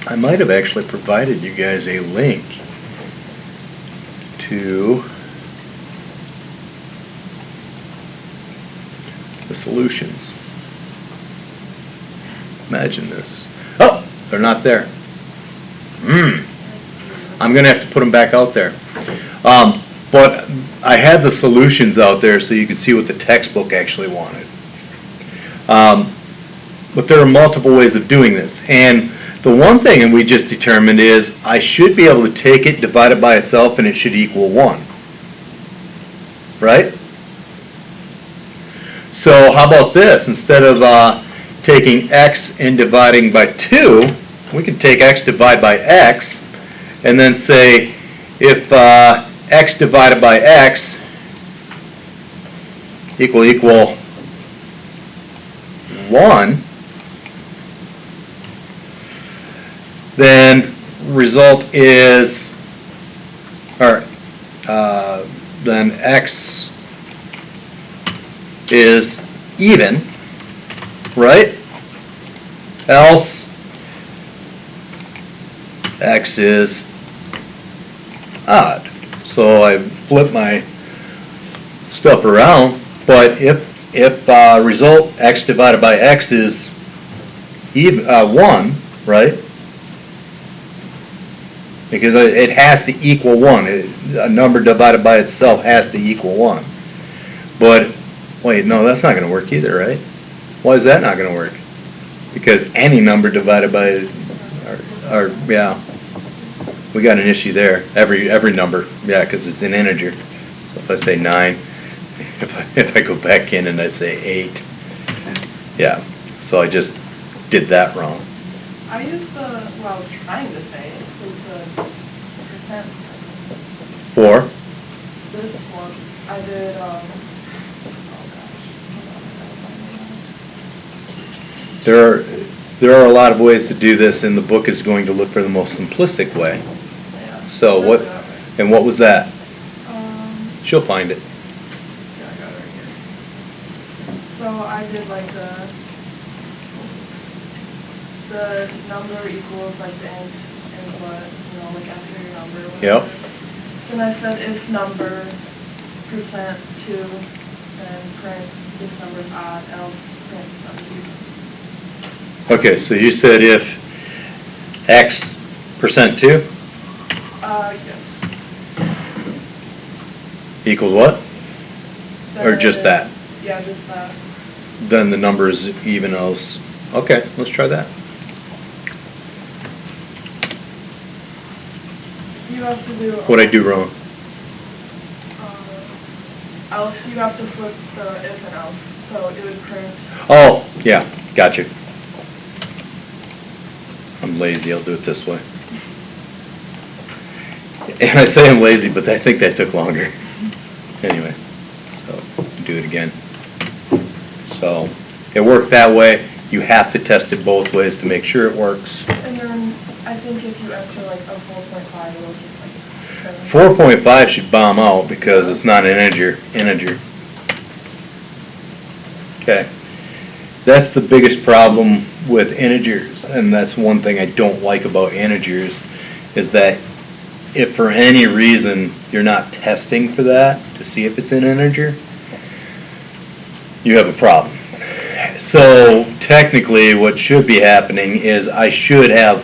I might have actually provided you guys a link to the solutions. Imagine this. Oh, they're not there. I'm going to have to put them back out there. But I had the solutions out there so you could see what the textbook actually wanted. But there are multiple ways of doing this. And the one thing we just determined is I should be able to take it, divide it by itself, and it should equal 1. Right? So how about this? Instead of taking x and dividing by 2, we can take x divided by x and then say if x divided by x equal 1, then result is, or then x is even, right? Else x is odd. So I flip my stuff around, but if result x divided by x is even 1, right? Because it has to equal 1. A number divided by itself has to equal 1. But wait, no, that's not going to work either, right? Why is that not going to work? Because any number divided by, yeah, we got an issue there. Every number, yeah, because it's an integer. So if I say 9, if I go back in and I say 8, yeah. So I just did that wrong. I used what I was trying to say was the percent. For? This one, I did, oh gosh. There are a lot of ways to do this, and the book is going to look for the most simplistic way. Yeah. So what? And what was that? She'll find it. Yeah, I got it right here. So I did like the number equals like the int input, like after your number. Yep. Then I said if number percent 2, then print this number is odd, else print this number is even. Okay, so you said if x percent 2 Yes. equals what? Or just that? Yeah, just that. Then the number is even, else. Okay, let's try that. You have to do. What'd I do wrong? Else you have to flip the if and else, so it would print. Oh, yeah, gotcha. I'm lazy, I'll do it this way. And I say I'm lazy, but I think that took longer. Anyway, so do it again. So it worked that way. You have to test it both ways to make sure it works. And then I think if you enter like a 4.5, it'll just like. 4.5 should bomb out because it's not an integer. Okay. That's the biggest problem with integers, and that's one thing I don't like about integers, is that if for any reason you're not testing for that to see if it's an integer, you have a problem. So technically what should be happening is I should have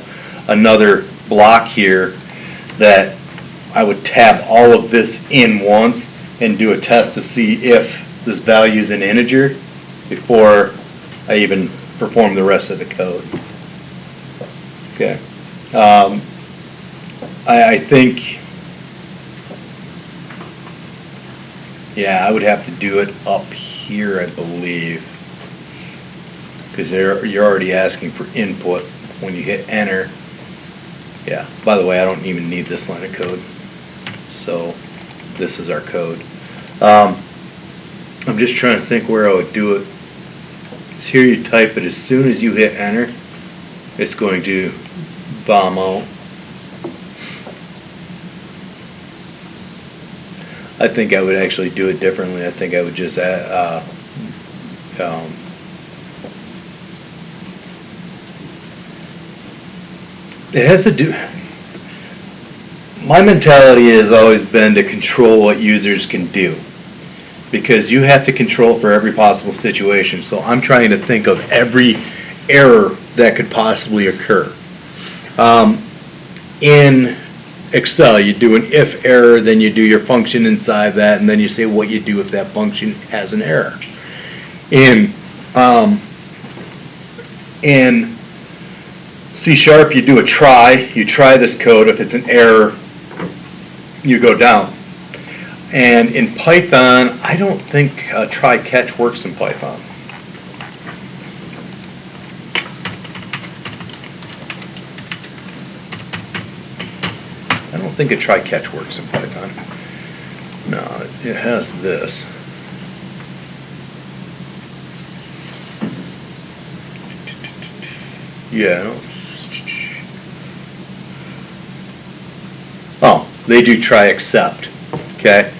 another block here that I would tab all of this in once and do a test to see if this value is an integer before I even perform the rest of the code. Okay. I think, yeah, I would have to do it up here, I believe, because you're already asking for input when you hit enter. Yeah, by the way, I don't even need this line of code. So this is our code. I'm just trying to think where I would do it. It's here you type it. As soon as you hit enter, it's going to bomb out. I think I would actually do it differently. I think I would just It has to do, my mentality has always been to control what users can do, because you have to control for every possible situation. So I'm trying to think of every error that could possibly occur. In Excel, you do an if error, then you do your function inside that, and then you say what you do if that function has an error. In C#, you do a try. You try this code. If it's an error, you go down. And in Python, I don't think try catch works in Python. I don't think a try catch works in Python. No, it has this. Yeah. Oh, they do try except. Okay.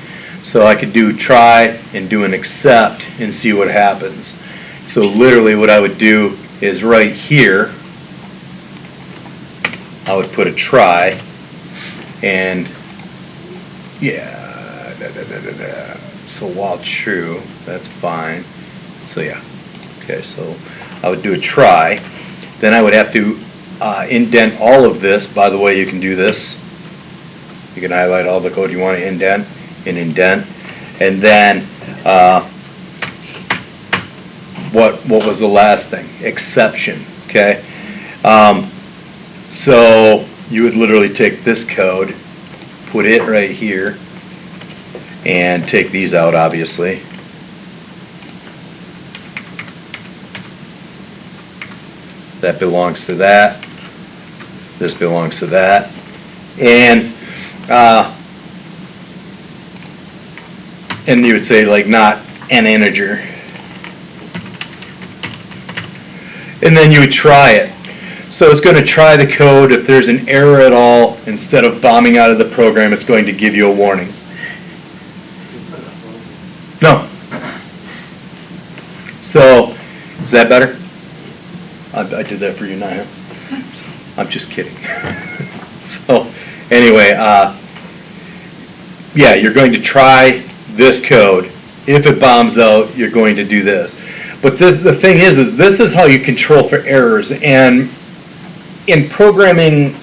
So I could do try and do an except and see what happens. So literally what I would do is right here, I would put a try, and yeah, so while true, that's fine. So yeah, okay, so I would do a try. Then I would have to indent all of this. By the way, you can do this. You can highlight all the code you want to indent and indent. And then what was the last thing? Exception, okay? So you would literally take this code, put it right here, and take these out, obviously. That belongs to that. This belongs to that. And you would say like not an integer. And then you would try it. So it's going to try the code. If there's an error at all, instead of bombing out of the program, it's going to give you a warning. No. So, is that better? I did that for you, Naya. I'm just kidding. So, anyway, yeah, you're going to try this code. If it bombs out, you're going to do this. But the thing is this is how you control for errors. And in programming,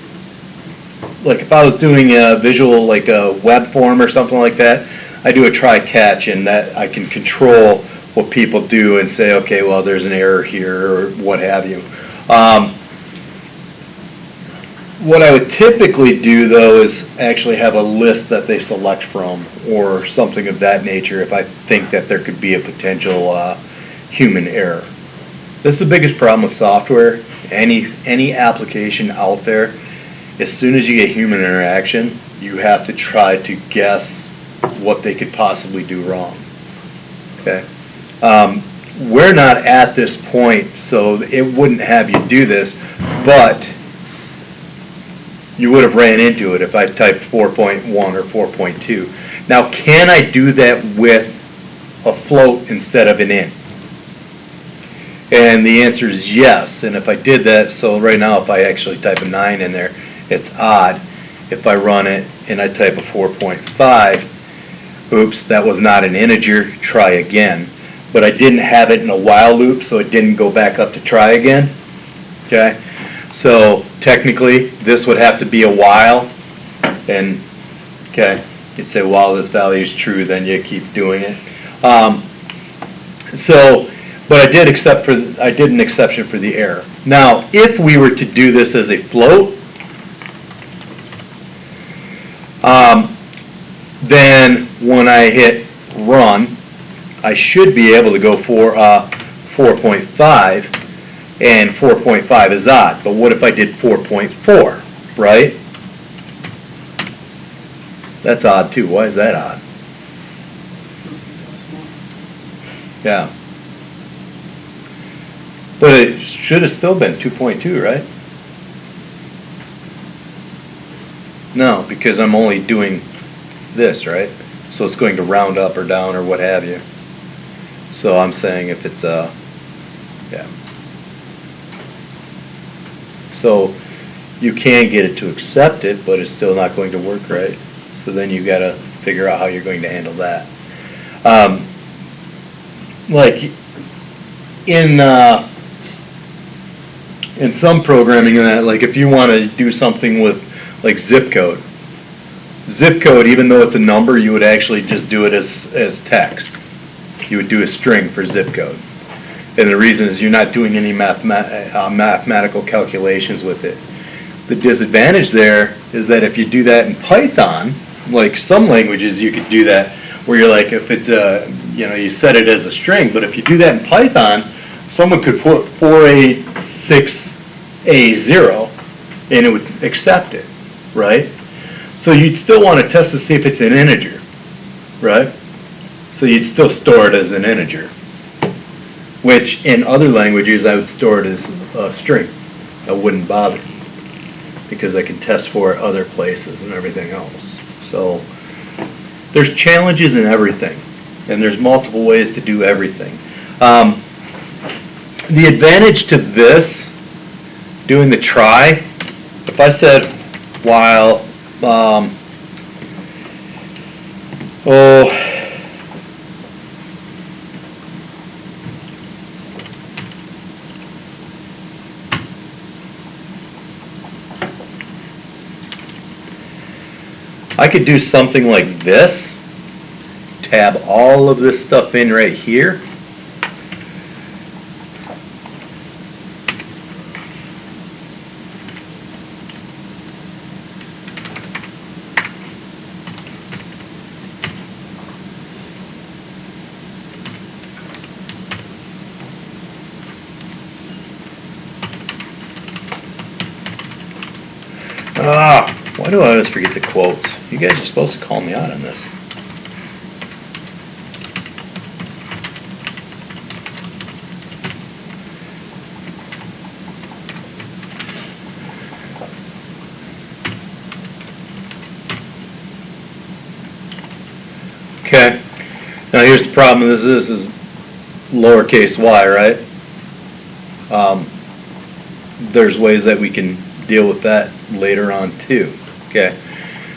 like if I was doing a visual, like a web form or something like that, I do a try catch, and that I can control what people do and say, okay, well, there's an error here or what have you. What I would typically do, though, is actually have a list that they select from or something of that nature if I think that there could be a potential human error. This is the biggest problem with software. Any application out there, as soon as you get human interaction, you have to try to guess what they could possibly do wrong. Okay? We're not at this point, so it wouldn't have you do this, but you would have ran into it if I typed 4.1 or 4.2. Now, can I do that with a float instead of an int? And the answer is yes. And if I did that, so right now if I actually type a 9 in there, it's odd. If I run it and I type a 4.5, oops, that was not an integer, try again. But I didn't have it in a while loop, so it didn't go back up to try again. Okay? So technically, this would have to be a while. And, okay, you'd say, while this value is true, then you keep doing it. But I did an exception for the error. Now, if we were to do this as a float, then when I hit run, I should be able to go for 4.5, and 4.5 is odd. But what if I did 4.4, right? That's odd too. Why is that odd? Yeah. But it should have still been 2.2, right? No, because I'm only doing this, right? So it's going to round up or down or what have you. So I'm saying if it's yeah. So you can get it to accept it, but it's still not going to work right. So then you got to figure out how you're going to handle that. Like in some programming, like if you want to do something with like zip code, even though it's a number, you would actually just do it as text. You would do a string for zip code. And the reason is you're not doing any mathematical calculations with it. The disadvantage there is that if you do that in Python, like some languages you could do that, where you're like, if it's you set it as a string, but if you do that in Python, someone could put 486A0 and it would accept it, right? So you'd still want to test to see if it's an integer, right? So you'd still store it as an integer, which in other languages I would store it as a string. I wouldn't bother because I can test for it other places and everything else. So there's challenges in everything, and there's multiple ways to do everything. The advantage to this, doing the try, if I said while, I could do something like this, tab all of this stuff in right here. Why do I always forget the quotes? You guys are supposed to call me out on this. Okay. Now here's the problem. This is lowercase y, right? There's ways that we can deal with that later on too. Okay,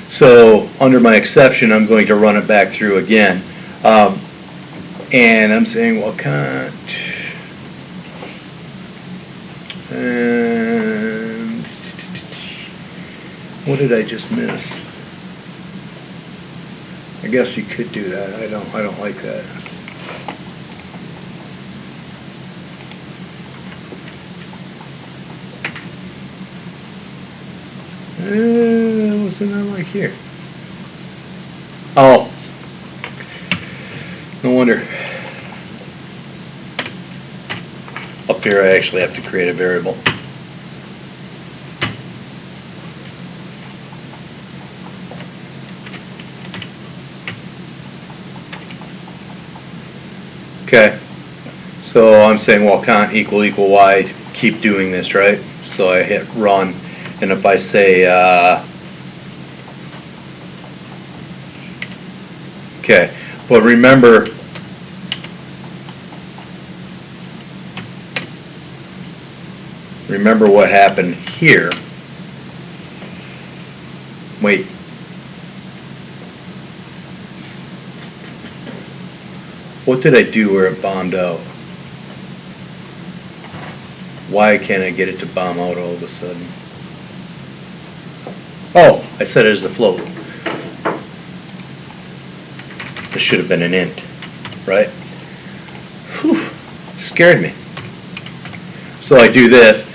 so under my exception, I'm going to run it back through again, and I'm saying, well, can't, and what did I just miss? I guess you could do that. I don't like that. Wasn't that like here? Oh, no wonder. Up here I actually have to create a variable. Okay, so I'm saying, well, cont equal y, keep doing this, right? So I hit run. And if I say, okay, but remember, what happened here. Wait. What did I do where it bombed out? Why can't I get it to bomb out all of a sudden? Oh, I set it as a float. This should have been an int, right? Whew, scared me. So I do this.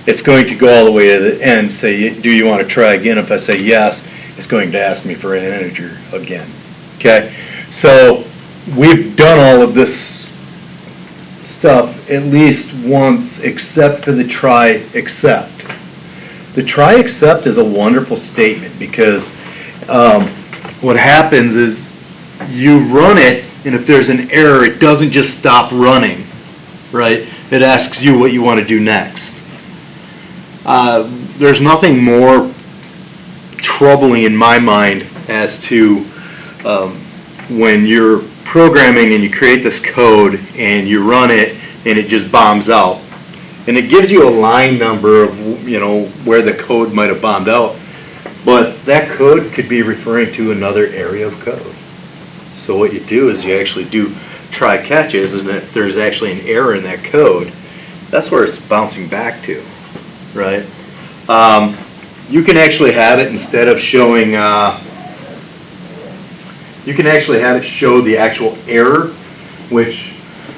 It's going to go all the way to the end, say, do you want to try again? If I say yes, it's going to ask me for an integer again. Okay? So we've done all of this stuff at least once, except for the try except. The try except is a wonderful statement because what happens is you run it, and if there's an error, it doesn't just stop running, right? It asks you what you want to do next. There's nothing more troubling in my mind as to when you're programming and you create this code and you run it and it just bombs out. And it gives you a line number of, you know, where the code might have bombed out. But that code could be referring to another area of code. So what you do is you actually do try catches, and if there's actually an error in that code, that's where it's bouncing back to, right? You can actually have it instead of showing, you can actually have it show the actual error, which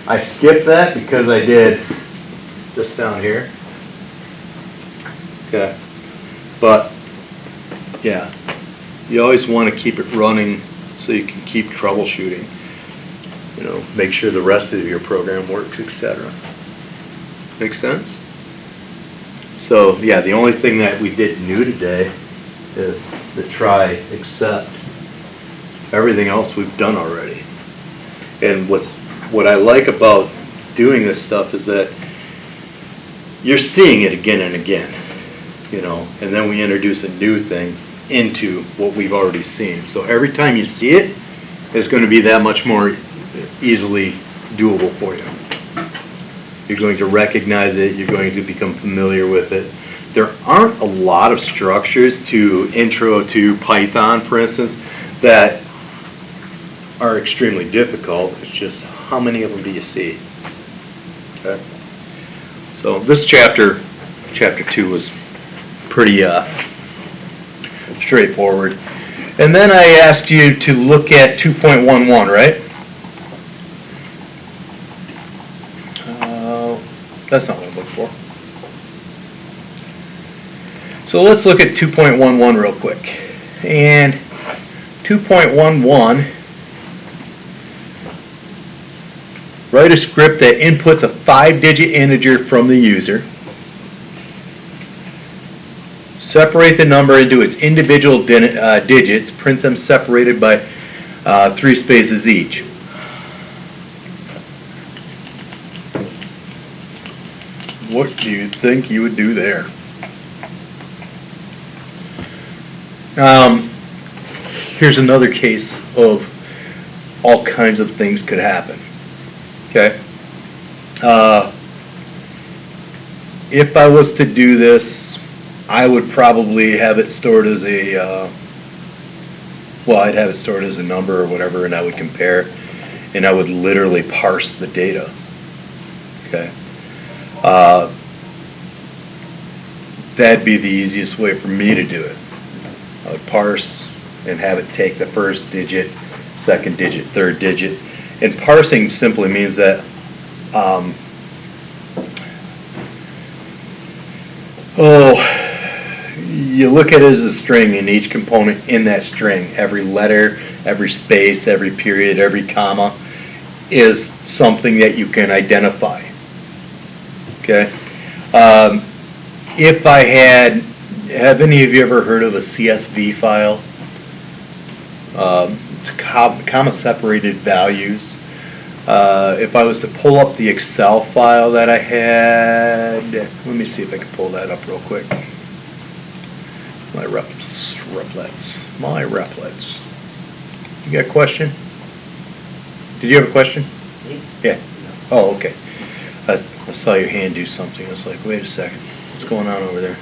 I skipped that because I did just down here. Okay, but yeah, you always want to keep it running so you can keep troubleshooting. You know, make sure the rest of your program works, etc. Make sense? So yeah, the only thing that we did new today is the try except. Everything else we've done already. And what I like about doing this stuff is that you're seeing it again and again, you know, and then we introduce a new thing into what we've already seen. So every time you see it, it's going to be that much more easily doable for you. You're going to recognize it, you're going to become familiar with it. There aren't a lot of structures to intro to Python, for instance, that are extremely difficult. It's just how many of them do you see? Okay. So this chapter 2 was pretty straightforward. And then I asked you to look at 2.11, right? That's not what I'm looking for. So let's look at 2.11 real quick. And 2.11, write a script that inputs a 5-digit integer from the user. Separate the number into its individual digits. Print them separated by 3 spaces each. What do you think you would do there? Here's another case of all kinds of things could happen. Okay. If I was to do this, I would probably have it stored as a, well, I'd have it stored as a number or whatever, and I would compare, and I would literally parse the data. Okay. That'd be the easiest way for me to do it. I would parse and have it take the first digit, second digit, third digit. And parsing simply means that you look at it as a string, and each component in that string, every letter, every space, every period, every comma, is something that you can identify. Okay. If I have any of you ever heard of a CSV file? It's comma separated values. If I was to pull up the Excel file that I had, let me see if I can pull that up real quick. My replets. You got a question? Did you have a question? Yeah. Oh, okay. I saw your hand do something. I was like, wait a second. What's going on over there?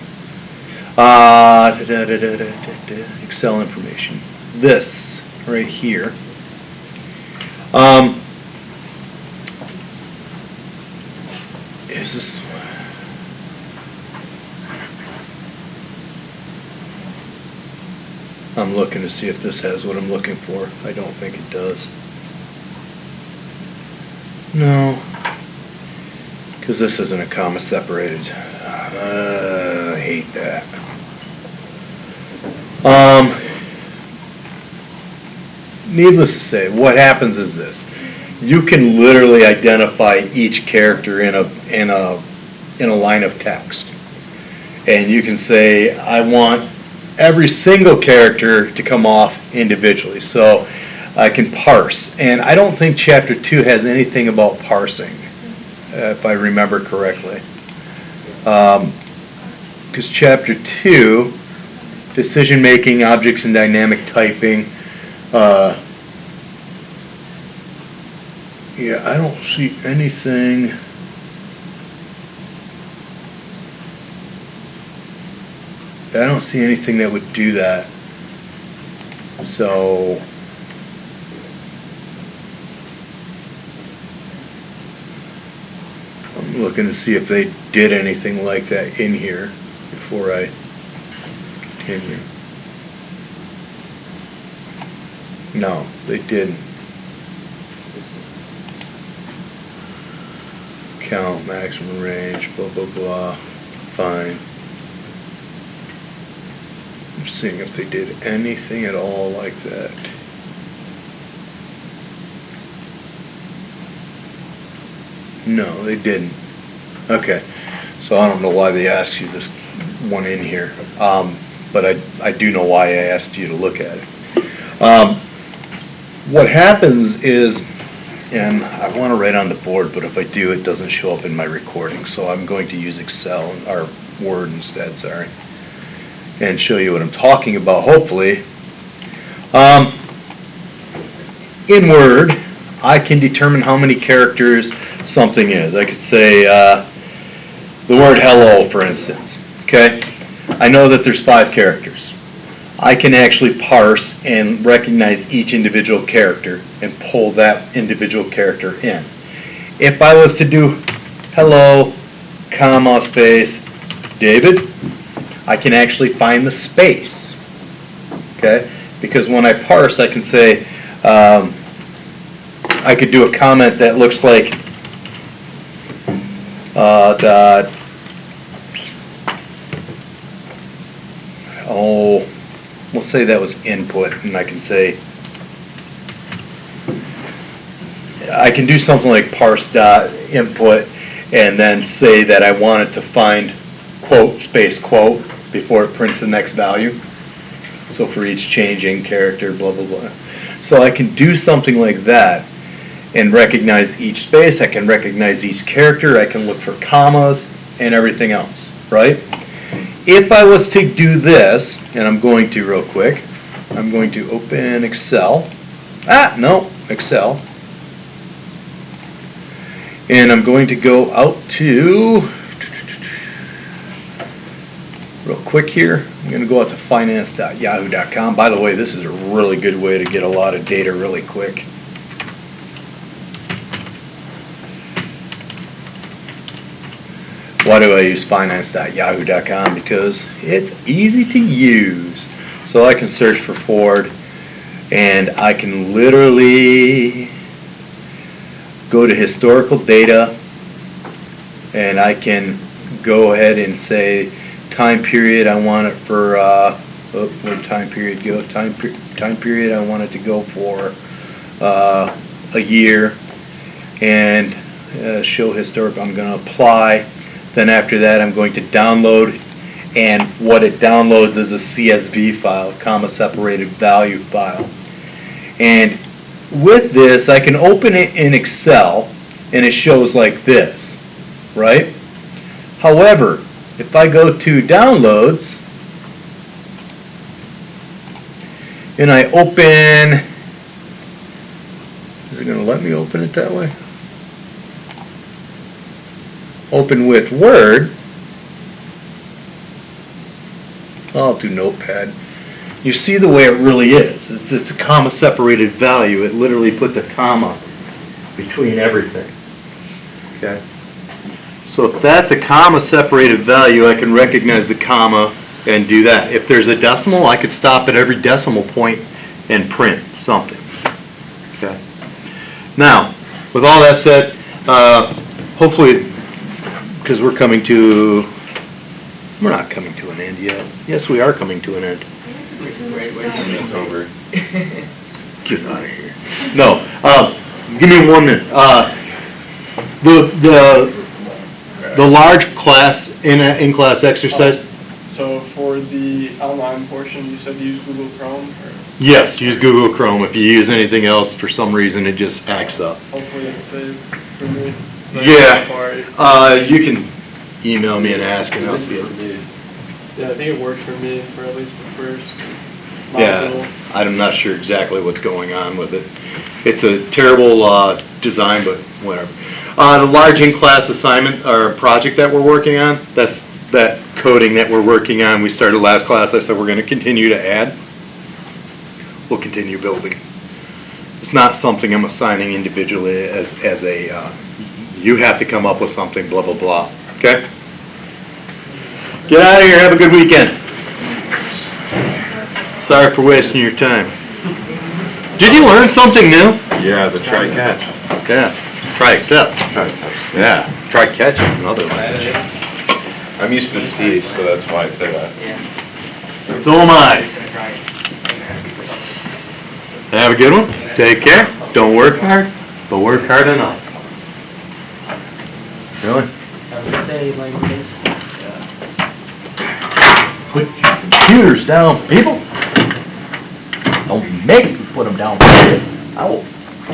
Excel information. This right here. Is this? I'm looking to see if this has what I'm looking for. I don't think it does. No. Because this isn't a comma separated. I hate that. Needless to say, what happens is this: you can literally identify each character in a line of text, and you can say, I want every single character to come off individually. So I can parse, and I don't think Chapter 2 has anything about parsing, if I remember correctly. Because Chapter 2, decision making, objects and dynamic typing, Yeah, I don't see anything. I don't see anything that would do that. So I'm looking to see if they did anything like that in here before I continue. No, they didn't. Count, maximum range, blah, blah, blah. Fine. I'm seeing if they did anything at all like that. No, they didn't. Okay, so I don't know why they asked you this one in here, but I do know why I asked you to look at it. What happens is, and I want to write on the board, but if I do, it doesn't show up in my recording, so I'm going to use Excel, or Word instead, sorry, and show you what I'm talking about, hopefully. In Word, I can determine how many characters something is. I could say the word hello, for instance, okay? I know that there's 5 characters. I can actually parse and recognize each individual character and pull that individual character in. If I was to do hello, comma, space, David, I can actually find the space, okay? Because when I parse, I can say, I could do a comment that looks like dot, oh, we'll say that was input, and I can say, I can do something like parse dot input, and then say that I want it to find quote, space, quote, before it prints the next value. So for each changing character, blah, blah, blah. So I can do something like that and recognize each space. I can recognize each character. I can look for commas and everything else, right? If I was to do this, and I'm going to real quick, I'm going to open Excel. Excel. And I'm going to go out to, real quick here, I'm going to go out to finance.yahoo.com. By the way, this is a really good way to get a lot of data really quick. Why do I use finance.yahoo.com? Because it's easy to use. So I can search for Ford, and I can literally go to historical data, and I can go ahead and say time period I want it for, where'd time period go? Time period I want it to go for a year, and show historical. I'm going to apply. Then after that, I'm going to download, and what it downloads is a CSV file, comma separated value file. And with this, I can open it in Excel, and it shows like this, right? However, if I go to downloads, and I open, is it going to let me open it that way? Open with Word. I'll do Notepad. You see the way it really is. It's a comma separated value. It literally puts a comma between everything. Okay. So if that's a comma separated value, I can recognize the comma and do that. If there's a decimal, I could stop at every decimal point and print something. Okay. Now, with all that said, hopefully, because we're not coming to an end yet. Yes, we are coming to an end. Wait, It's over. Get out of here. No, give me 1 minute. The large class, in-class exercise. So for the online portion, you said use Google Chrome? Or Yes, use Google Chrome. If you use anything else, for some reason, it just acts up. hopefully it's saved for me. Yeah, you can email me and ask, and I'll be able to. Yeah, I think it worked for me for at least the first Yeah, module. I'm not sure exactly what's going on with it. It's a terrible design, but whatever. The large in-class assignment or project that we're working on, that's that coding that we're working on. We started last class. I said we're going to continue to add. We'll continue building. It's not something I'm assigning individually as a, you have to come up with something, blah, blah, blah. Okay? Get out of here. Have a good weekend. Sorry for wasting your time. Did you learn something new? Yeah, the try catch. Yeah. Try accept. Yeah. Try catch is another language. I'm used to C, so that's why I say that. So am I. Have a good one. Take care. Don't work hard, but work hard enough. Really? Have a good day, languages. Put your computers down, people. Don't make me put them down. I will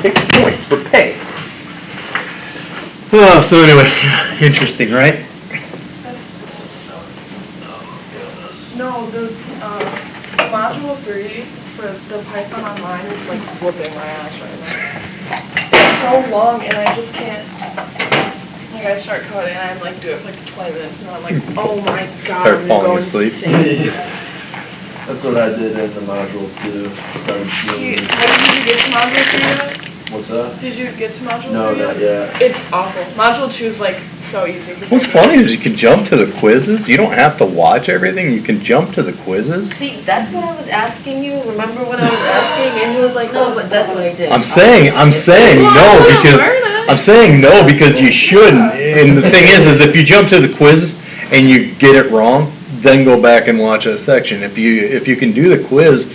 take points for pay. Oh, so anyway, interesting, right? No, the module 3 for the Python online is like whooping my ass right now. It's so long and I just can't. Like I start coding and I like do it for like 20 minutes and I'm like, oh my god, Start I'm falling going asleep. insane. That's what I did in the module 2, Did 17. you get to module 3 yet? What's that? Did you get to module 3 No, yet? not yet. It's awful. Module 2 is like so easy. What's funny is you can jump to the quizzes. You don't have to watch everything. You can jump to the quizzes. See, that's what I was asking you. Remember when I was asking, and he was like, "No, but that's what I did." I'm saying no because you shouldn't. And the thing is if you jump to the quiz and you get it wrong, then go back and watch that section. If you can do the quiz,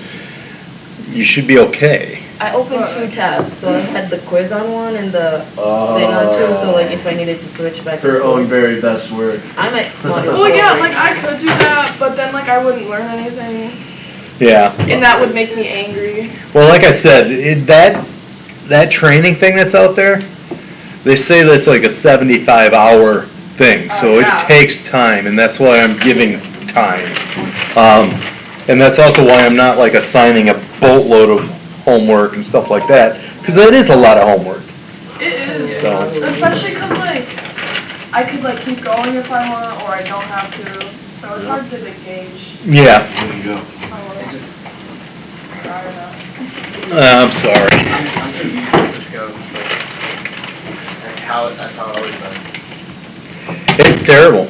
you should be okay. I opened 2 tabs, so I had the quiz on one and the thing on 2. So like, if I needed to switch back. Her own very best work. I'm at module Well, 4 yeah, right like now. I could do that, but then like I wouldn't learn anything, Yeah. and that would make me angry. Well, like I said, that training thing that's out there, they say that's like a 75-hour thing, so Yeah. it takes time, and that's why I'm giving time. And that's also why I'm not like assigning a boatload of homework and stuff like that, because that is a lot of homework. It is, So, especially because like I could like keep going if I want, or I don't have to. So it's hard to gauge. yeah, There you go. If I want It to. just, I don't know. I'm sorry. I'm so used to Cisco, but that's how it always been. It's terrible.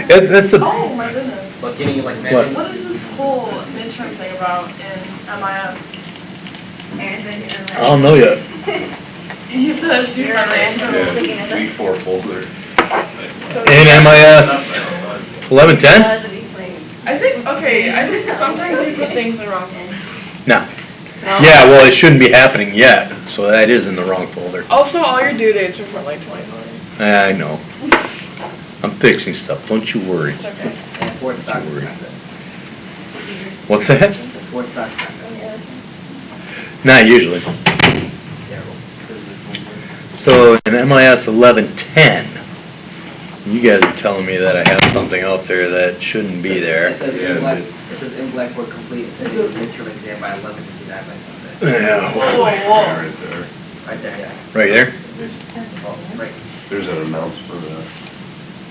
That's a, Oh my goodness. But getting like What? manual. What is this whole midterm thing about in MIS? I don't know yet. You said do something. Yeah, V4 folder. So In MIS 1110? I think sometimes you put things in the wrong folder. No. Yeah, well, it shouldn't be happening yet, so that is in the wrong folder. Also, all your due dates are for like 2020. I know. I'm fixing stuff, don't you worry. It's okay. And Ford stocks is not good. What's that? Ford stocks not good. Not usually. Terrible. So in MIS 1110, you guys are telling me that I have something out there that shouldn't be there. It says Yeah, in Blackboard complete a city midterm exam by 11:59 by Sunday. Yeah, Whoa. Right there. Right there, yeah. right there. Oh, right. There's an announcement.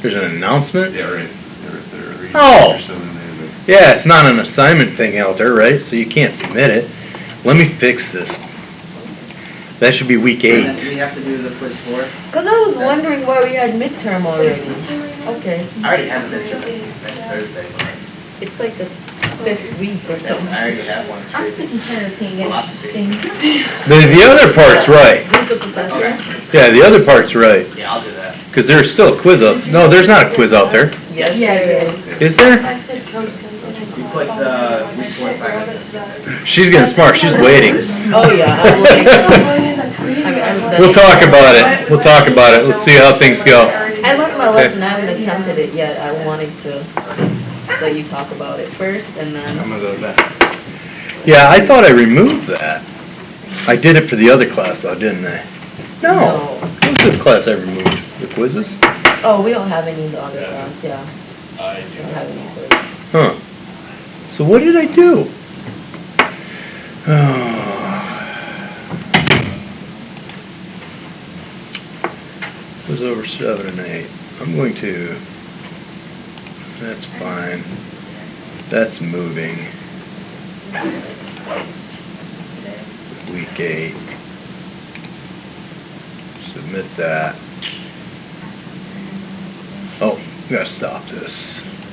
There's an announcement. Yeah, right there. Oh. Or something there. Yeah, it's not an assignment thing out there, right? So you can't submit it. Let me fix this. That should be week And then 8. we have to do the quiz 4. Because I was wondering why we had midterm already. Okay, I already have a midterm next Thursday, but it's like the 5th week or I something. already have one I'm straight. sick and tired of paying Philosophy. everything. The other part's right. Who's the professor? Okay. Yeah, the other part's right. Yeah, I'll do that. Because there's still a quiz out. No, there's not a quiz out there. Yes, Yeah, there yeah. is. Is there? I said coach doesn't. You put the week 4 assignments in. She's getting smart. She's waiting. Oh, yeah, I'm like, We'll talk about it. We'll talk about it. Let's see how things go. I learned my lesson, I haven't attempted it yet. I wanted to let you talk about it first, and then. gonna go to bed. Yeah, I thought I removed that. I did it for the other class though, didn't I? No. What was this class I removed? The quizzes? Oh, we don't have any in the other class, yeah. I We don't have any quiz. Huh. So what did I do? goes over 7 and 8. I'm going to, that's fine. That's moving. Week 8. Submit that. Oh, we gotta stop this.